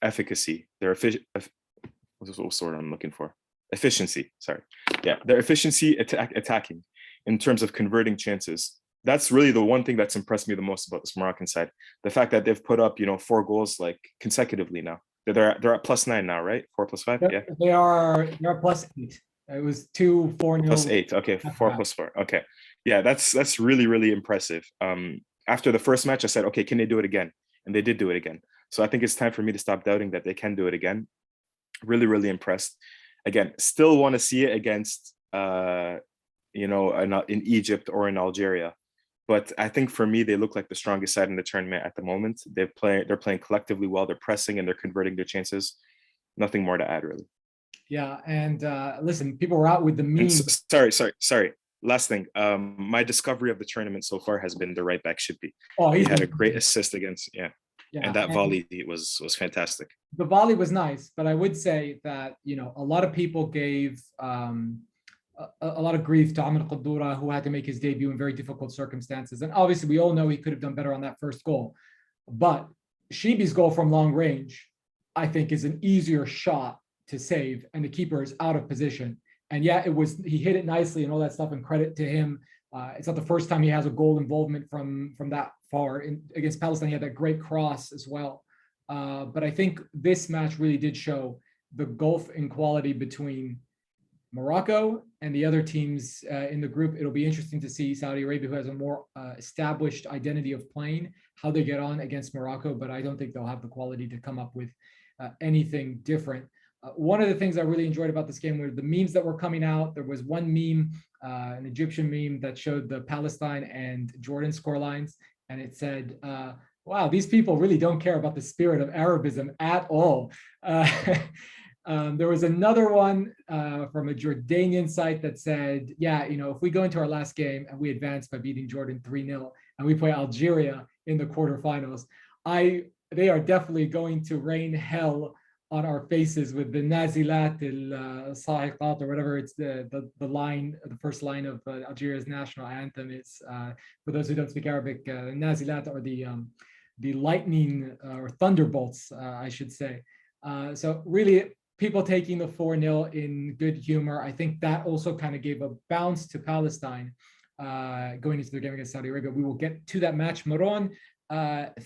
Speaker 2: efficacy, their what's the word I'm looking for? Efficiency, sorry. Yeah, their efficiency attacking in terms of converting chances. that's really the one thing that's impressed me the most about this Moroccan side. The fact that they've put up, 4 goals like consecutively now. They're at +9 now, right? 4+5, yeah.
Speaker 1: They're +8. It was 2-4-0.
Speaker 2: +8. Okay, 4+4. Okay, yeah, that's really really impressive. After the first match, I said, okay, can they do it again? And they did do it again. So I think it's time for me to stop doubting that they can do it again. Really really impressed. Again, still want to see it against in Egypt or in Algeria. But I think for me, they look like the strongest side in the tournament at the moment. They're playing collectively well. They're pressing and they're converting their chances. Nothing more to add, really.
Speaker 1: Yeah, and listen, people were out with the meme.
Speaker 2: Sorry. Last thing. My discovery of the tournament so far has been the right back Shippy.
Speaker 1: Oh,
Speaker 2: he had a great assist against, and that volley was fantastic.
Speaker 1: The volley was nice, but I would say that a lot of people gave a lot of grief to Ahmed Qadoura, who had to make his debut in very difficult circumstances. And obviously, we all know he could have done better on that first goal. But Shibi's goal from long range, I think, is an easier shot to save, and the keeper is out of position. And yeah, he hit it nicely and all that stuff, and credit to him. It's not the first time he has a goal involvement from that far. Against Palestine, he had that great cross as well. But I think this match really did show the gulf in quality between Morocco and the other teams in the group. It'll be interesting to see Saudi Arabia, who has a more established identity of playing, how they get on against Morocco, but I don't think they'll have the quality to come up with anything different. One of the things I really enjoyed about this game were the memes that were coming out. There was one meme, an Egyptian meme, that showed the Palestine and Jordan scorelines, and it said, wow, these people really don't care about the spirit of Arabism at all. There was another one from a Jordanian site that said, yeah, if we go into our last game and we advance by beating Jordan 3-0 and we play Algeria in the quarterfinals, they are definitely going to rain hell on our faces with the Nazilat al-Sahiqat, or whatever it's the line, the first line of Algeria's national anthem. It's for those who don't speak Arabic, Nazilat are the lightning or thunderbolts, I should say. So really, people taking the 4-0 in good humor. I think that also kind of gave a bounce to Palestine going into their game against Saudi Arabia. We will get to that match. Maroun,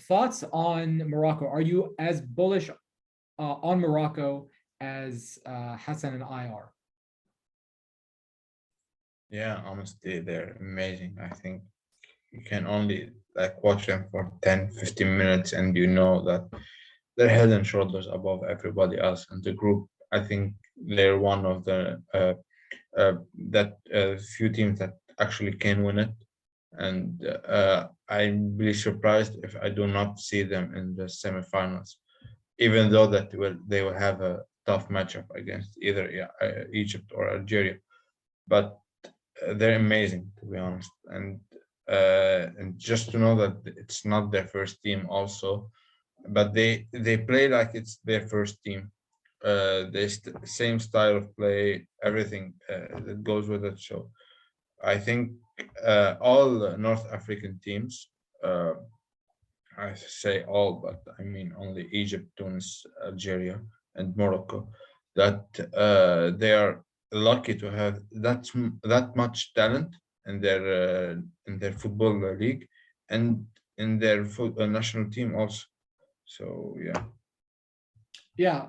Speaker 1: thoughts on Morocco? Are you as bullish on Morocco as Hassan and I are?
Speaker 3: Yeah, honestly, they're amazing. I think you can only watch them for 10-15 minutes and that they're head and shoulders above everybody else in the group. I think they're one of the few teams that actually can win it. And I'm really surprised if I do not see them in the semifinals, even though they will have a tough matchup against either Egypt or Algeria. But they're amazing, to be honest. And just to know that it's not their first team also, but they play like it's their first team. Same style of play, everything that goes with it. So I think all North African teams, I say all, but I mean only Egypt, Tunis, Algeria, and Morocco, that they are lucky to have that much talent in their football league and in their national team also. So
Speaker 1: yeah,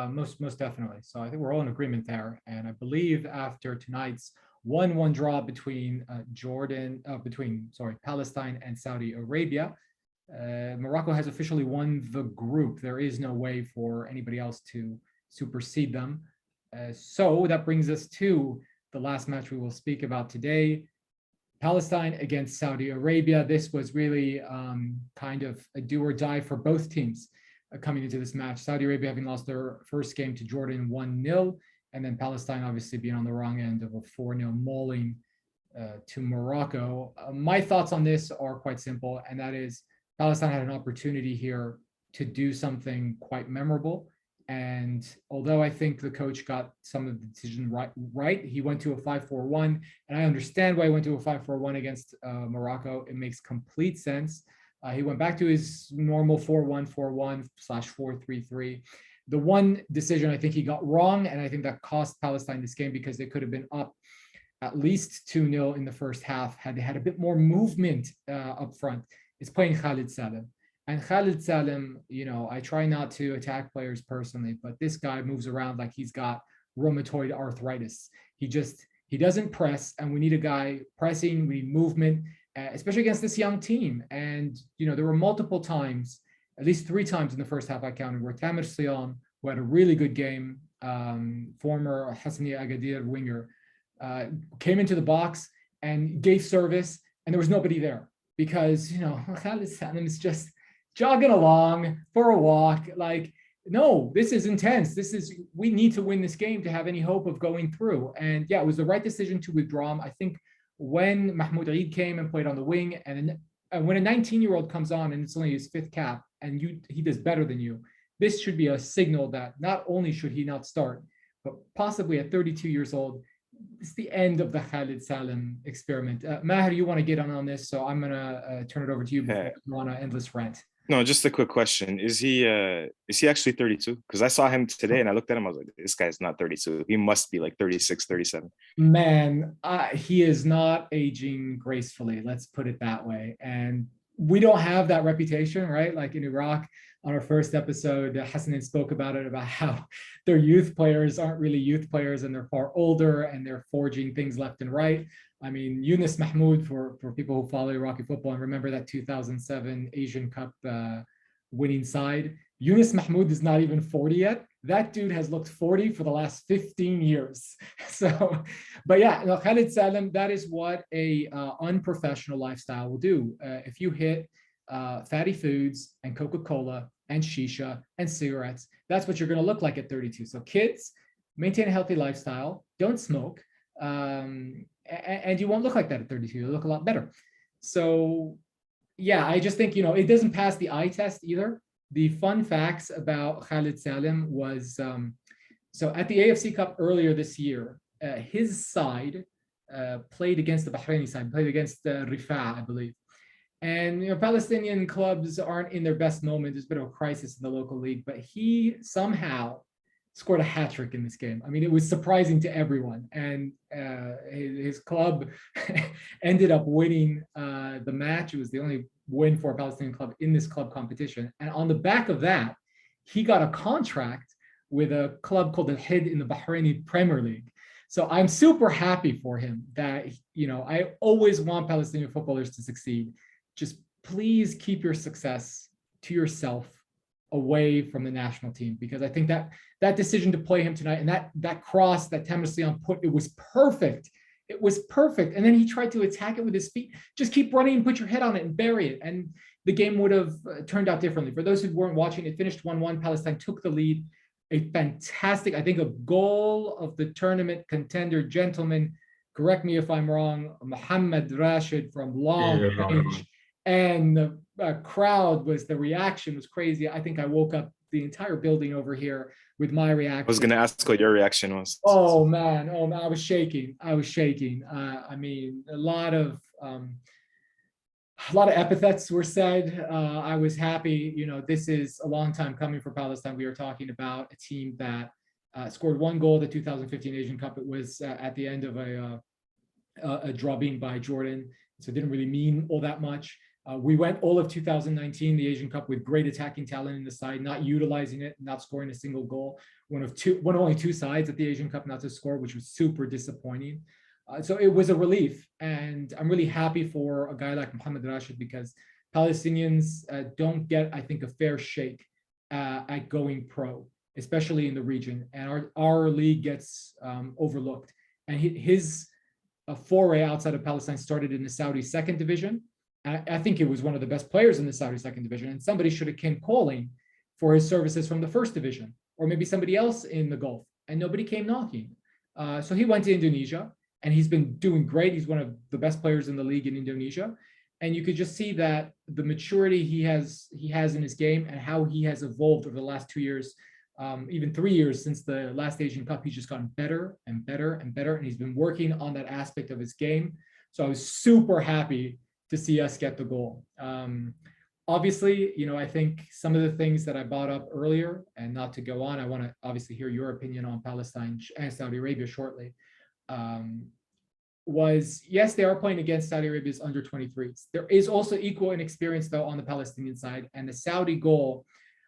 Speaker 1: most definitely. So I think we're all in agreement there. And I believe after tonight's 1-1 draw between Palestine and Saudi Arabia, Morocco has officially won the group. There is no way for anybody else to supersede them. So that brings us to the last match we will speak about today. Palestine against Saudi Arabia. This was really kind of a do or die for both teams coming into this match. Saudi Arabia having lost their first game to Jordan 1-0, and then Palestine obviously being on the wrong end of a 4-0 mauling to Morocco. My thoughts on this are quite simple, and that is Palestine had an opportunity here to do something quite memorable. And although I think the coach got some of the decision right, he went to a 5-4-1, and I understand why he went to a 5-4-1 against Morocco. It makes complete sense. He went back to his normal 4-1-4-1/4-3-3. The one decision I think he got wrong, and I think that cost Palestine this game, because they could have been up at least 2-0 in the first half, had they had a bit more movement up front, is playing Khaled Salem. And Khaled Salem, I try not to attack players personally, but this guy moves around like he's got rheumatoid arthritis. He doesn't press, and we need a guy pressing. We need movement, especially against this young team. And there were multiple times, at least 3 times in the first half I counted, where Tamer Sion, who had a really good game, former Hassani Agadir winger, came into the box and gave service, and there was nobody there because Khaled Salem is just jogging along for a walk. Like, no, this is intense. We need to win this game to have any hope of going through. And yeah, it was the right decision to withdraw him. I think when Mahmoud Eid came and played on the wing, and when a 19-year-old comes on and it's only his 5th cap and he does better than you, this should be a signal that not only should he not start, but possibly at 32 years old, it's the end of the Khaled Salem experiment. Maher, you want to get on this, so I'm going to turn it over to you before you want an endless rant.
Speaker 2: No, just a quick question. Is he actually 32? Because I saw him today and I looked at him, I was like, this guy's not 32. He must be like 36, 37.
Speaker 1: Man, he is not aging gracefully. Let's put it that way. And we don't have that reputation, right? Like in Iraq, on our first episode, Hassanane spoke about it, about how their youth players aren't really youth players and they're far older and they're forging things left and right. I mean, Yunus Mahmoud, for people who follow Iraqi football and remember that 2007 Asian Cup winning side, Yunus Mahmoud is not even 40 yet. That dude has looked 40 for the last 15 years. So, but yeah, Khaled Salem, that is what a unprofessional lifestyle will do. If you hit fatty foods and Coca-Cola and shisha and cigarettes, that's what you're going to look like at 32. So kids, maintain a healthy lifestyle, don't smoke, and you won't look like that at 32. You'll look a lot better. So yeah, I just think, it doesn't pass the eye test either. The fun facts about Khaled Salem was, so at the AFC Cup earlier this year, his side played against the Bahraini side, played against Rifa, I believe. And Palestinian clubs aren't in their best moment. There's been a crisis in the local league, but he somehow scored a hat trick in this game. I mean, it was surprising to everyone. And his club ended up winning the match. It was the only win for a Palestinian club in this club competition. And on the back of that, he got a contract with a club called Al-Hid in the Bahraini Premier League. So I'm super happy for him that, I always want Palestinian footballers to succeed. Just please keep your success to yourself, away from the national team, because I think that decision to play him tonight and that cross that Tamer Sion put, it was perfect. It was perfect. And then he tried to attack it with his feet. Just keep running and put your head on it and bury it. And the game would have turned out differently. For those who weren't watching, it finished 1-1. Palestine took the lead. A fantastic, I think, a goal of the tournament contender, gentlemen, correct me if I'm wrong, Mohammed Rashid from long range. And the crowd the reaction was crazy. I think I woke up the entire building over here with my reaction.
Speaker 2: I was going to ask what your reaction was.
Speaker 1: Oh man, I was shaking. I mean, a lot of epithets were said. I was happy. This is a long time coming for Palestine. We are talking about a team that scored 1 goal at the 2015 Asian Cup. It was at the end of a drubbing by Jordan, so it didn't really mean all that much. We went all of 2019, the Asian Cup, with great attacking talent in the side, not utilizing it, not scoring a single goal. One of only 2 sides at the Asian Cup not to score, which was super disappointing. So it was a relief, and I'm really happy for a guy like Mohammed Rashid, because Palestinians don't get, I think, a fair shake at going pro, especially in the region, and our league gets overlooked. And his foray outside of Palestine started in the Saudi 2nd division. I think he was one of the best players in the Saudi 2nd division, and somebody should have came calling for his services from the 1st division, or maybe somebody else in the Gulf, and nobody came knocking. So he went to Indonesia, and he's been doing great. He's one of the best players in the league in Indonesia, and you could just see that the maturity he has in his game and how he has evolved over the last 2 years, even 3 years since the last Asian Cup. He's just gotten better and better and better, and he's been working on that aspect of his game. So I was super happy to see us get the goal. Obviously, I think some of the things that I brought up earlier, and not to go on, I want to obviously hear your opinion on Palestine and Saudi Arabia shortly. was, yes, they are playing against Saudi Arabia's under 23s. There is also equal inexperience, though, on the Palestinian side. And the Saudi goal,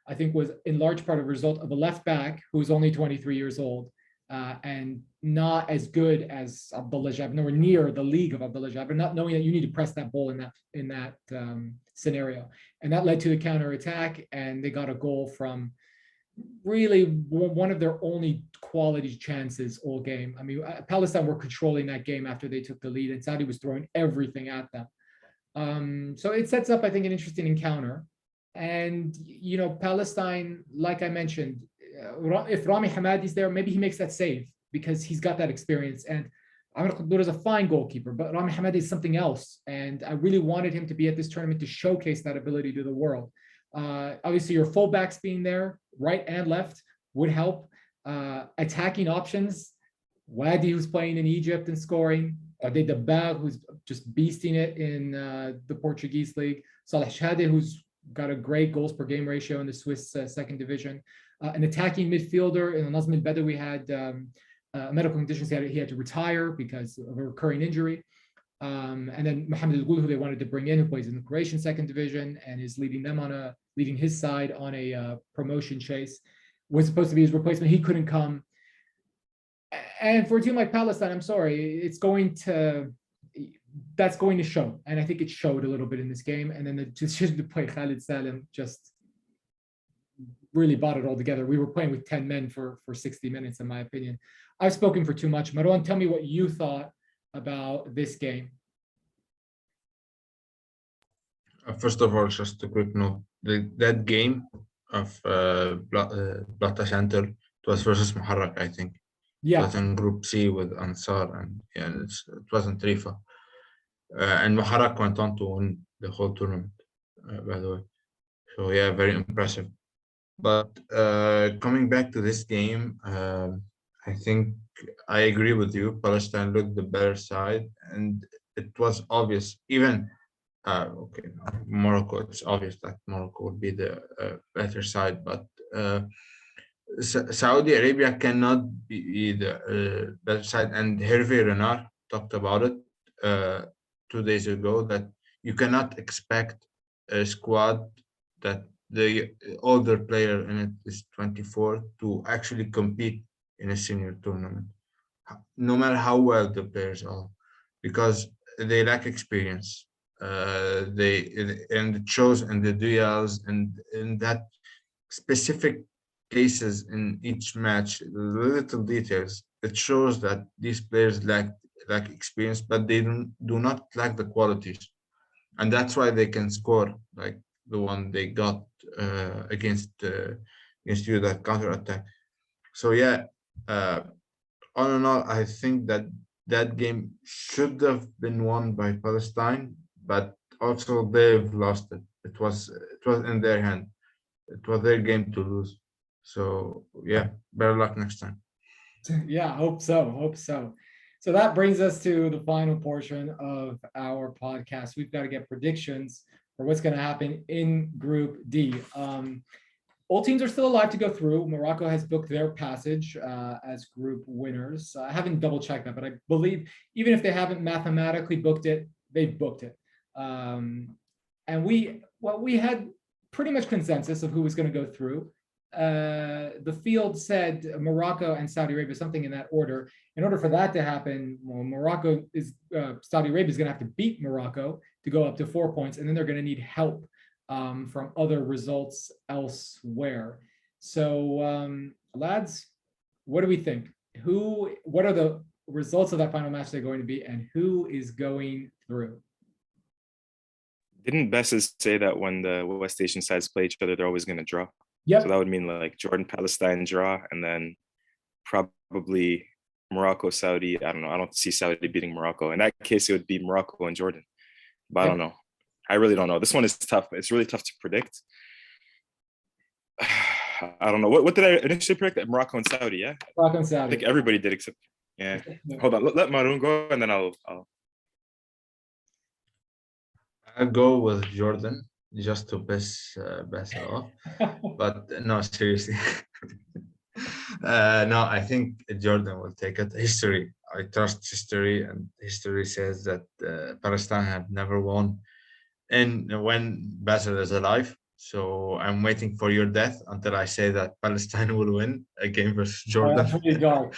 Speaker 1: I think, was in large part a result of a left back who was only 23 years old and not as good as Abdullah Jabbar, nowhere near the league of Abdullah Jabbar, not knowing that you need to press that ball in that scenario. And that led to the counter attack, and they got a goal from really one of their only quality chances all game. I mean, Palestine were controlling that game after they took the lead, and Saudi was throwing everything at them. So it sets up, I think, an interesting encounter. And, you know, Palestine, like I mentioned, if Rami Hamadi's there, maybe he makes that save because he's got that experience. And Amr Qaddour is a fine goalkeeper, but Rami Hamadi is something else. And I really wanted him to be at this tournament to showcase that ability to the world. Obviously, your fullbacks being there, right and left, would help. Attacking options, Wadi, who's playing in Egypt and scoring, Ade Dabag, who's just beasting it in the Portuguese league, Saleh Shahade, who's got a great goals per game ratio in the Swiss second division, an attacking midfielder in Nazm al-Badawi had medical conditions. He had to retire because of a recurring injury. And then Mohamed Al-Ghul, who they wanted to bring in, who plays in the Croatian second division and is leading his side on a promotion chase, was supposed to be his replacement. He couldn't come. And for a team like Palestine, I'm sorry, that's going to show. And I think it showed a little bit in this game. And then the decision to play Khaled Salem just really brought it all together. We were playing with 10 men for 60 minutes, in my opinion. I've spoken for too much. Maroun, tell me what you thought about this game.
Speaker 3: First of all, just a quick note. That game of Blata Center, it was versus Muharrak, I think.
Speaker 1: Yeah.
Speaker 3: It was in Group C with Ansar, and it wasn't Rifa. And Muharrak went on to win the whole tournament, by the way. So yeah, very impressive. But coming back to this game, I think I agree with you. Palestine looked the better side, and it was obvious. Even Morocco, it's obvious that Morocco would be the better side, but Saudi Arabia cannot be the better side. And Hervé Renard talked about it 2 days ago, that you cannot expect a squad that the older player in it is 24 to actually compete in a senior tournament, no matter how well the players are, because they lack experience. And it shows in the duels and in that specific cases in each match, the little details. It shows that these players lack experience, but they do not lack the qualities, and that's why they can score like the one they got against you, that counter attack. So yeah, all in all, I think that game should have been won by Palestine, but also they've lost it. It was in their hand. It was their game to lose. So yeah, better luck next time.
Speaker 1: Yeah, hope so. So that brings us to the final portion of our podcast. We've got to get predictions for what's going to happen in Group D. All teams are still alive to go through. Morocco has booked their passage as group winners. I haven't double checked that, but I believe even if they haven't mathematically booked it, they've booked it. And we had pretty much consensus of who was going to go through. The field said Morocco and Saudi Arabia, something in that order. In order for that to happen, well, Saudi Arabia is going to have to beat Morocco to go up to 4 points, and then they're going to need help from other results elsewhere. So, lads, what do we think? What are the results of that final match they're going to be, and who is going through?
Speaker 2: Didn't Besses say that when the West Asian sides play each other, they're always going to draw?
Speaker 1: Yep.
Speaker 2: So that would mean like Jordan, Palestine draw, and then probably Morocco, Saudi. I don't know. I don't see Saudi beating Morocco. In that case, it would be Morocco and Jordan. But I don't know. I really don't know. This one is tough. It's really tough to predict. I don't know. What did I initially predict? Morocco and Saudi, yeah?
Speaker 1: Morocco and Saudi.
Speaker 2: I think everybody did except, yeah. Hold on. Let Maroun go, and then I'll
Speaker 3: go with Jordan just to piss off. But no, seriously. No, I think Jordan will take it. History. I trust history, and history says that Palestine have never won and when Basel is alive. So I'm waiting for your death until I say that Palestine will win a game versus Jordan.
Speaker 1: That's really dark.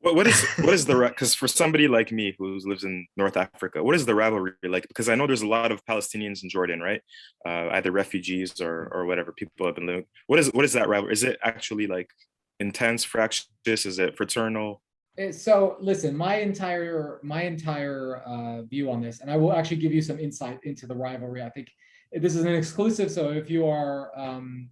Speaker 2: What is the because for somebody like me who lives in North Africa, what is the rivalry like? Because I know there's a lot of Palestinians in Jordan, right? Either refugees or whatever people have been living. What is that rivalry? Is it actually like intense, fractious? Is it fraternal?
Speaker 1: So listen, my entire view on this, and I will actually give you some insight into the rivalry. I think this is an exclusive, so if you are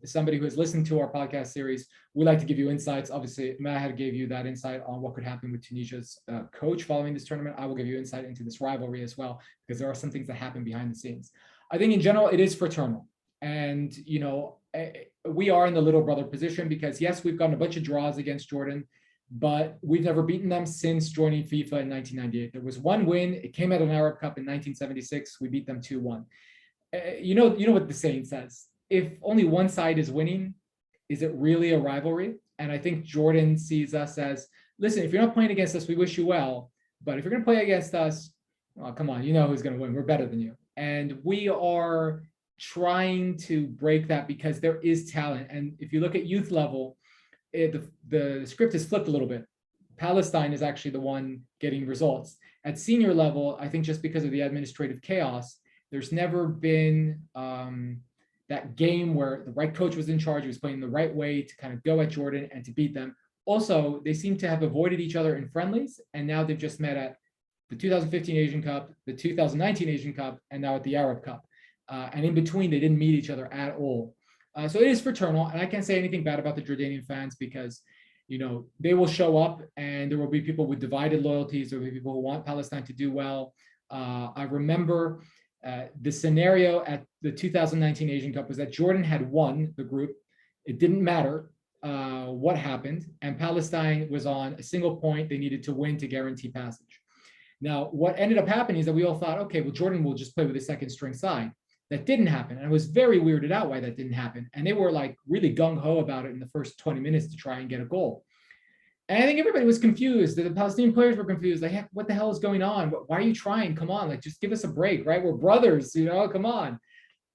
Speaker 1: somebody who has listened to our podcast series, we like to give you insights. Obviously, Maher gave you that insight on what could happen with Tunisia's coach following this tournament. I will give you insight into this rivalry as well, because there are some things that happen behind the scenes. I think in general, it is fraternal. And, you know, we are in the little brother position because, yes, we've gotten a bunch of draws against Jordan, but we've never beaten them since joining FIFA in 1998. There was one win. It came at an Arab Cup in 1976. We beat them 2-1. You know what the saying says. If only one side is winning, is it really a rivalry? And I think Jordan sees us as, listen, if you're not playing against us, we wish you well. But if you're going to play against us, well, come on, you know who's going to win. We're better than you. And we are trying to break that because there is talent. And if you look at youth level, the script is flipped a little bit. Palestine is actually the one getting results. At senior level, I think just because of the administrative chaos, there's never been that game where the right coach was in charge, he was playing the right way to kind of go at Jordan and to beat them. Also, they seem to have avoided each other in friendlies, and now they've just met at the 2015 Asian Cup, the 2019 Asian Cup, and now at the Arab Cup. And in between, they didn't meet each other at all. So it is fraternal, and I can't say anything bad about the Jordanian fans because, you know, they will show up and there will be people with divided loyalties. There will be people who want Palestine to do well. I remember the scenario at the 2019 Asian Cup was that Jordan had won the group. It didn't matter what happened, and Palestine was on a single point. They needed to win to guarantee passage. Now, what ended up happening is that we all thought, okay, well, Jordan will just play with a second string side. That didn't happen. And I was very weirded out why that didn't happen. And they were like really gung-ho about it in the first 20 minutes to try and get a goal. And I think everybody was confused. The Palestinian players were confused. Like, heck, what the hell is going on? Why are you trying? Come on, like, just give us a break, right? We're brothers, you know, come on.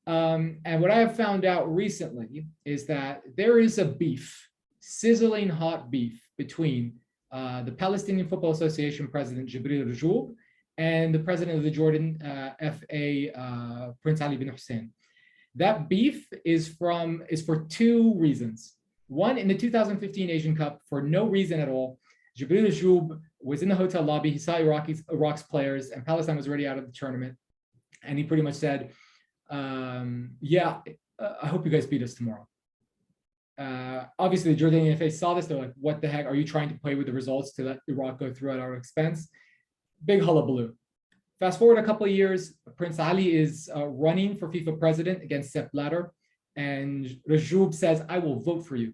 Speaker 1: And what I have found out recently is that there is a beef, sizzling hot beef between the Palestinian Football Association president, Jibril Rajoub, and the president of the Jordan FA, Prince Ali bin Hussein. That beef is for two reasons. One, in the 2015 Asian Cup, for no reason at all, Jibril Rajoub was in the hotel lobby. He saw Iraq's players, and Palestine was already out of the tournament. And he pretty much said, I hope you guys beat us tomorrow. Obviously, the Jordanian FA saw this. They're like, what the heck? Are you trying to play with the results to let Iraq go through at our expense? Big hullabaloo. Fast forward a couple of years, Prince Ali is running for FIFA president against Sepp Blatter, and Rajoub says, I will vote for you.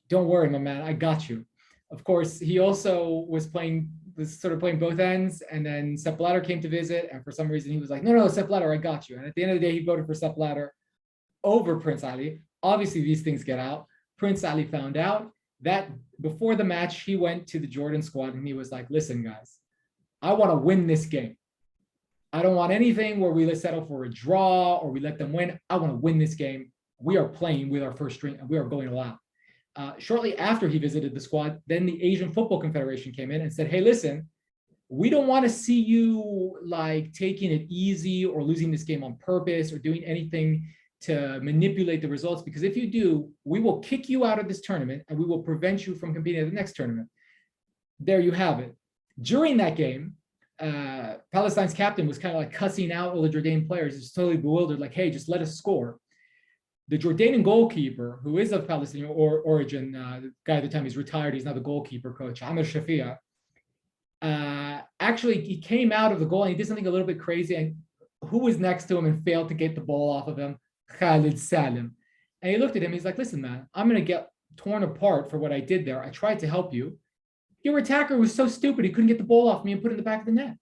Speaker 1: Don't worry, my man, I got you. Of course, he also was sort of playing both ends, and then Sepp Blatter came to visit, and for some reason he was like, no, Sepp Blatter, I got you. And at the end of the day, he voted for Sepp Blatter over Prince Ali. Obviously, these things get out. Prince Ali found out that before the match, he went to the Jordan squad and he was like, listen, guys, I want to win this game. I don't want anything where we settle for a draw or we let them win. I want to win this game. We are playing with our first string and we are going all out. Shortly after he visited the squad, then the Asian Football Confederation came in and said, hey, listen, we don't want to see you like taking it easy or losing this game on purpose or doing anything to manipulate the results, because if you do, we will kick you out of this tournament and we will prevent you from competing at the next tournament. There you have it. During that game, Palestine's captain was kind of like cussing out all the Jordanian players. He's totally bewildered, like, hey, just let us score. The Jordanian goalkeeper, who is of Palestinian origin, the guy at the time, he's retired, he's now the goalkeeper coach, Amr Shafia, actually, he came out of the goal and he did something a little bit crazy, and who was next to him and failed to get the ball off of him? Khaled Salem. And he looked at him, he's like, listen, man, I'm going to get torn apart for what I did there. I tried to help you. Your attacker was so stupid, he couldn't get the ball off me and put it in the back of the net.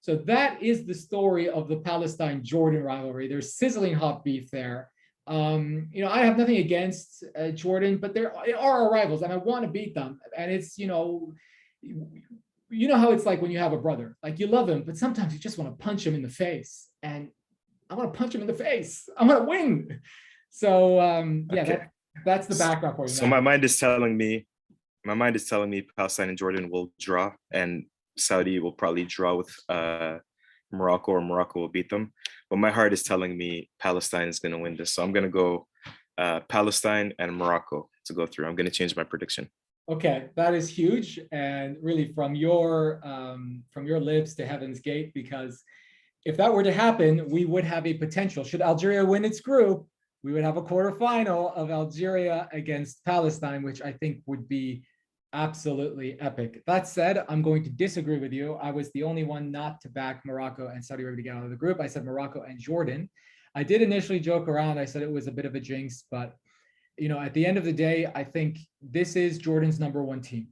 Speaker 1: So that is the story of the Palestine-Jordan rivalry. There's sizzling hot beef there. I have nothing against Jordan, but there are our rivals, and I want to beat them. And it's, how it's like when you have a brother, like you love him, but sometimes you just want to punch him in the face. And I want to punch him in the face. I want to win. So
Speaker 2: Okay.
Speaker 1: that's the background for you.
Speaker 2: So my mind is telling me Palestine and Jordan will draw, and Saudi will probably draw with Morocco, or Morocco will beat them. But my heart is telling me Palestine is going to win this. So I'm going to go Palestine and Morocco to go through. I'm going to change my prediction.
Speaker 1: Okay, that is huge, and really from your lips to heaven's gate, because if that were to happen, we would have a potential. Should Algeria win its group, we would have a quarterfinal of Algeria against Palestine, which I think would be absolutely epic. That said, I'm going to disagree with you. I was the only one not to back Morocco and Saudi Arabia to get out of the group. I said Morocco and Jordan. I did initially joke around. I said it was a bit of a jinx, but at the end of the day, I think this is Jordan's number one team,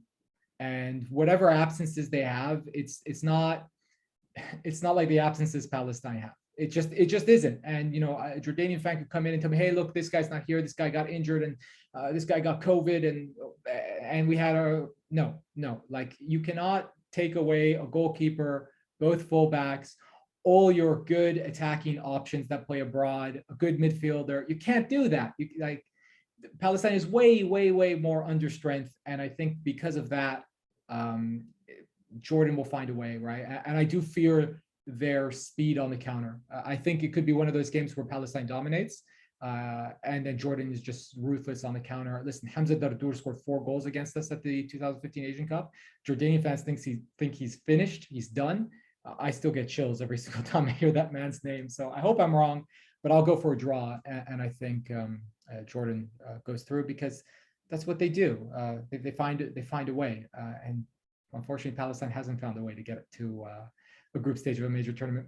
Speaker 1: and whatever absences they have, it's not like the absences Palestine have. It just isn't. And a Jordanian fan could come in and tell me, hey, look, this guy's not here. This guy got injured, and this guy got COVID, and we had no. Like, you cannot take away a goalkeeper, both fullbacks, all your good attacking options that play abroad, a good midfielder. You can't do that. Palestine is way, way, way more under strength, and I think because of that, Jordan will find a way, right? And I do fear their speed on the counter. I think it could be one of those games where Palestine dominates, and then Jordan is just ruthless on the counter. Listen, Hamza Dardour scored 4 goals against us at the 2015 Asian Cup. Jordanian fans think he's finished, he's done. I still get chills every single time I hear that man's name. So I hope I'm wrong, but I'll go for a draw, and I think Jordan goes through, because that's what they do. They find a way, and unfortunately, Palestine hasn't found a way to get it to a group stage of a major tournament.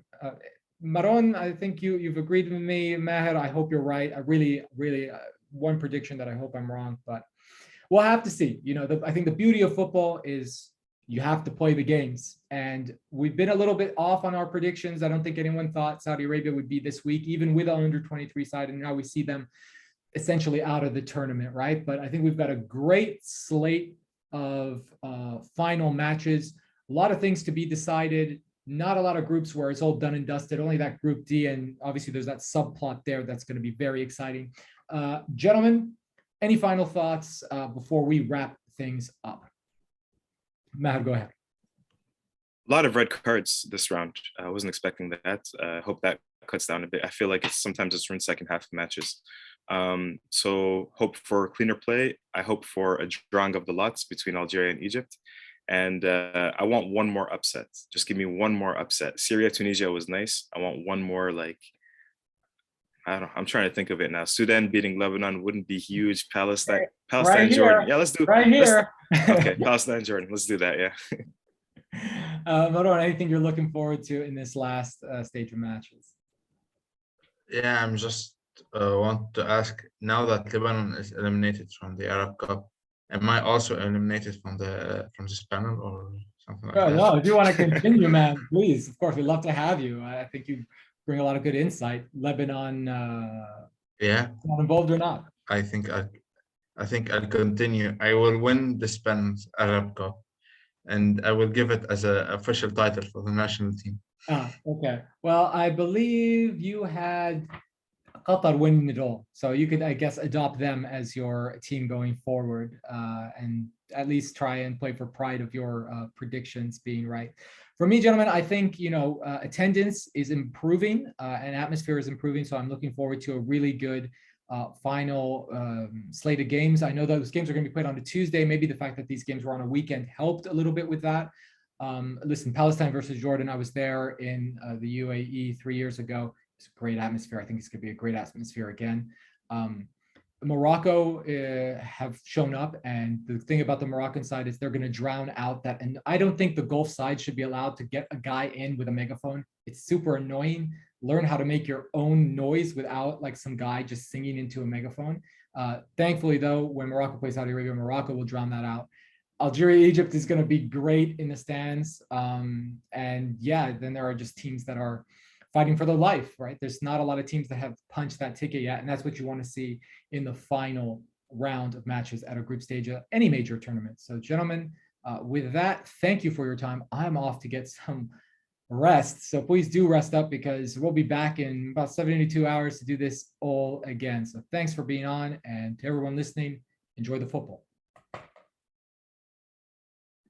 Speaker 1: Maroun, I think you've agreed with me. Maher, I hope you're right. I really, one prediction that I hope I'm wrong, but we'll have to see. I think the beauty of football is you have to play the games, and we've been a little bit off on our predictions. I don't think anyone thought Saudi Arabia would be this weak, even with an under-23 side, and now we see them essentially out of the tournament, right? But I think we've got a great slate of final matches, a lot of things to be decided, not a lot of groups where it's all done and dusted, only that group D, and obviously there's that subplot there that's going to be very exciting. Gentlemen, any final thoughts before we wrap things up? Matt, go ahead.
Speaker 2: A lot of red cards this round. I wasn't expecting that. I hope that cuts down a bit. I feel like sometimes it's ruined second half matches. So hope for cleaner play. I hope for a drawing of the lots between Algeria and Egypt. And I want one more upset. Just give me one more upset. Syria, Tunisia was nice. I want one more, I don't know. I'm trying to think of it now. Sudan beating Lebanon wouldn't be huge. Palestine, Jordan. Yeah, let's do
Speaker 1: right here.
Speaker 2: Okay, Palestine, Jordan. Let's do that. Yeah.
Speaker 1: Maroun, anything you're looking forward to in this last stage of matches?
Speaker 3: Yeah, I'm just want to ask, now that Lebanon is eliminated from the Arab Cup, am I also eliminated from this panel or something like that?
Speaker 1: No, if you want to continue, man, please. Of course, we'd love to have you. I think you bring a lot of good insight. Lebanon, not involved or not?
Speaker 3: I think I'll continue. I will win the Spanish Arab Cup, and I will give it as an official title for the national team.
Speaker 1: Okay. Well, I believe you had Qatar winning it all, so you could, I guess, adopt them as your team going forward, and at least try and play for pride of your predictions being right. For me, gentlemen, I think attendance is improving and atmosphere is improving, so I'm looking forward to a really good final slate of games. I know those games are going to be played on a Tuesday. Maybe the fact that these games were on a weekend helped a little bit with that. Listen, Palestine versus Jordan, I was there in the UAE 3 years ago. It's a great atmosphere. I think it's going to be a great atmosphere again. Morocco have shown up, and the thing about the Moroccan side is they're going to drown out that. And I don't think the Gulf side should be allowed to get a guy in with a megaphone. It's super annoying. Learn how to make your own noise without some guy just singing into a megaphone. Thankfully, though, when Morocco plays Saudi Arabia, Morocco will drown that out. Algeria, Egypt is going to be great in the stands. And yeah, then there are just teams that are fighting for their life, right? There's not a lot of teams that have punched that ticket yet, and that's what you want to see in the final round of matches at a group stage of any major tournament. So, gentlemen, with that, thank you for your time. I'm off to get some rest, so please do rest up because we'll be back in about 72 hours to do this all again. So thanks for being on, and to everyone listening, enjoy the football.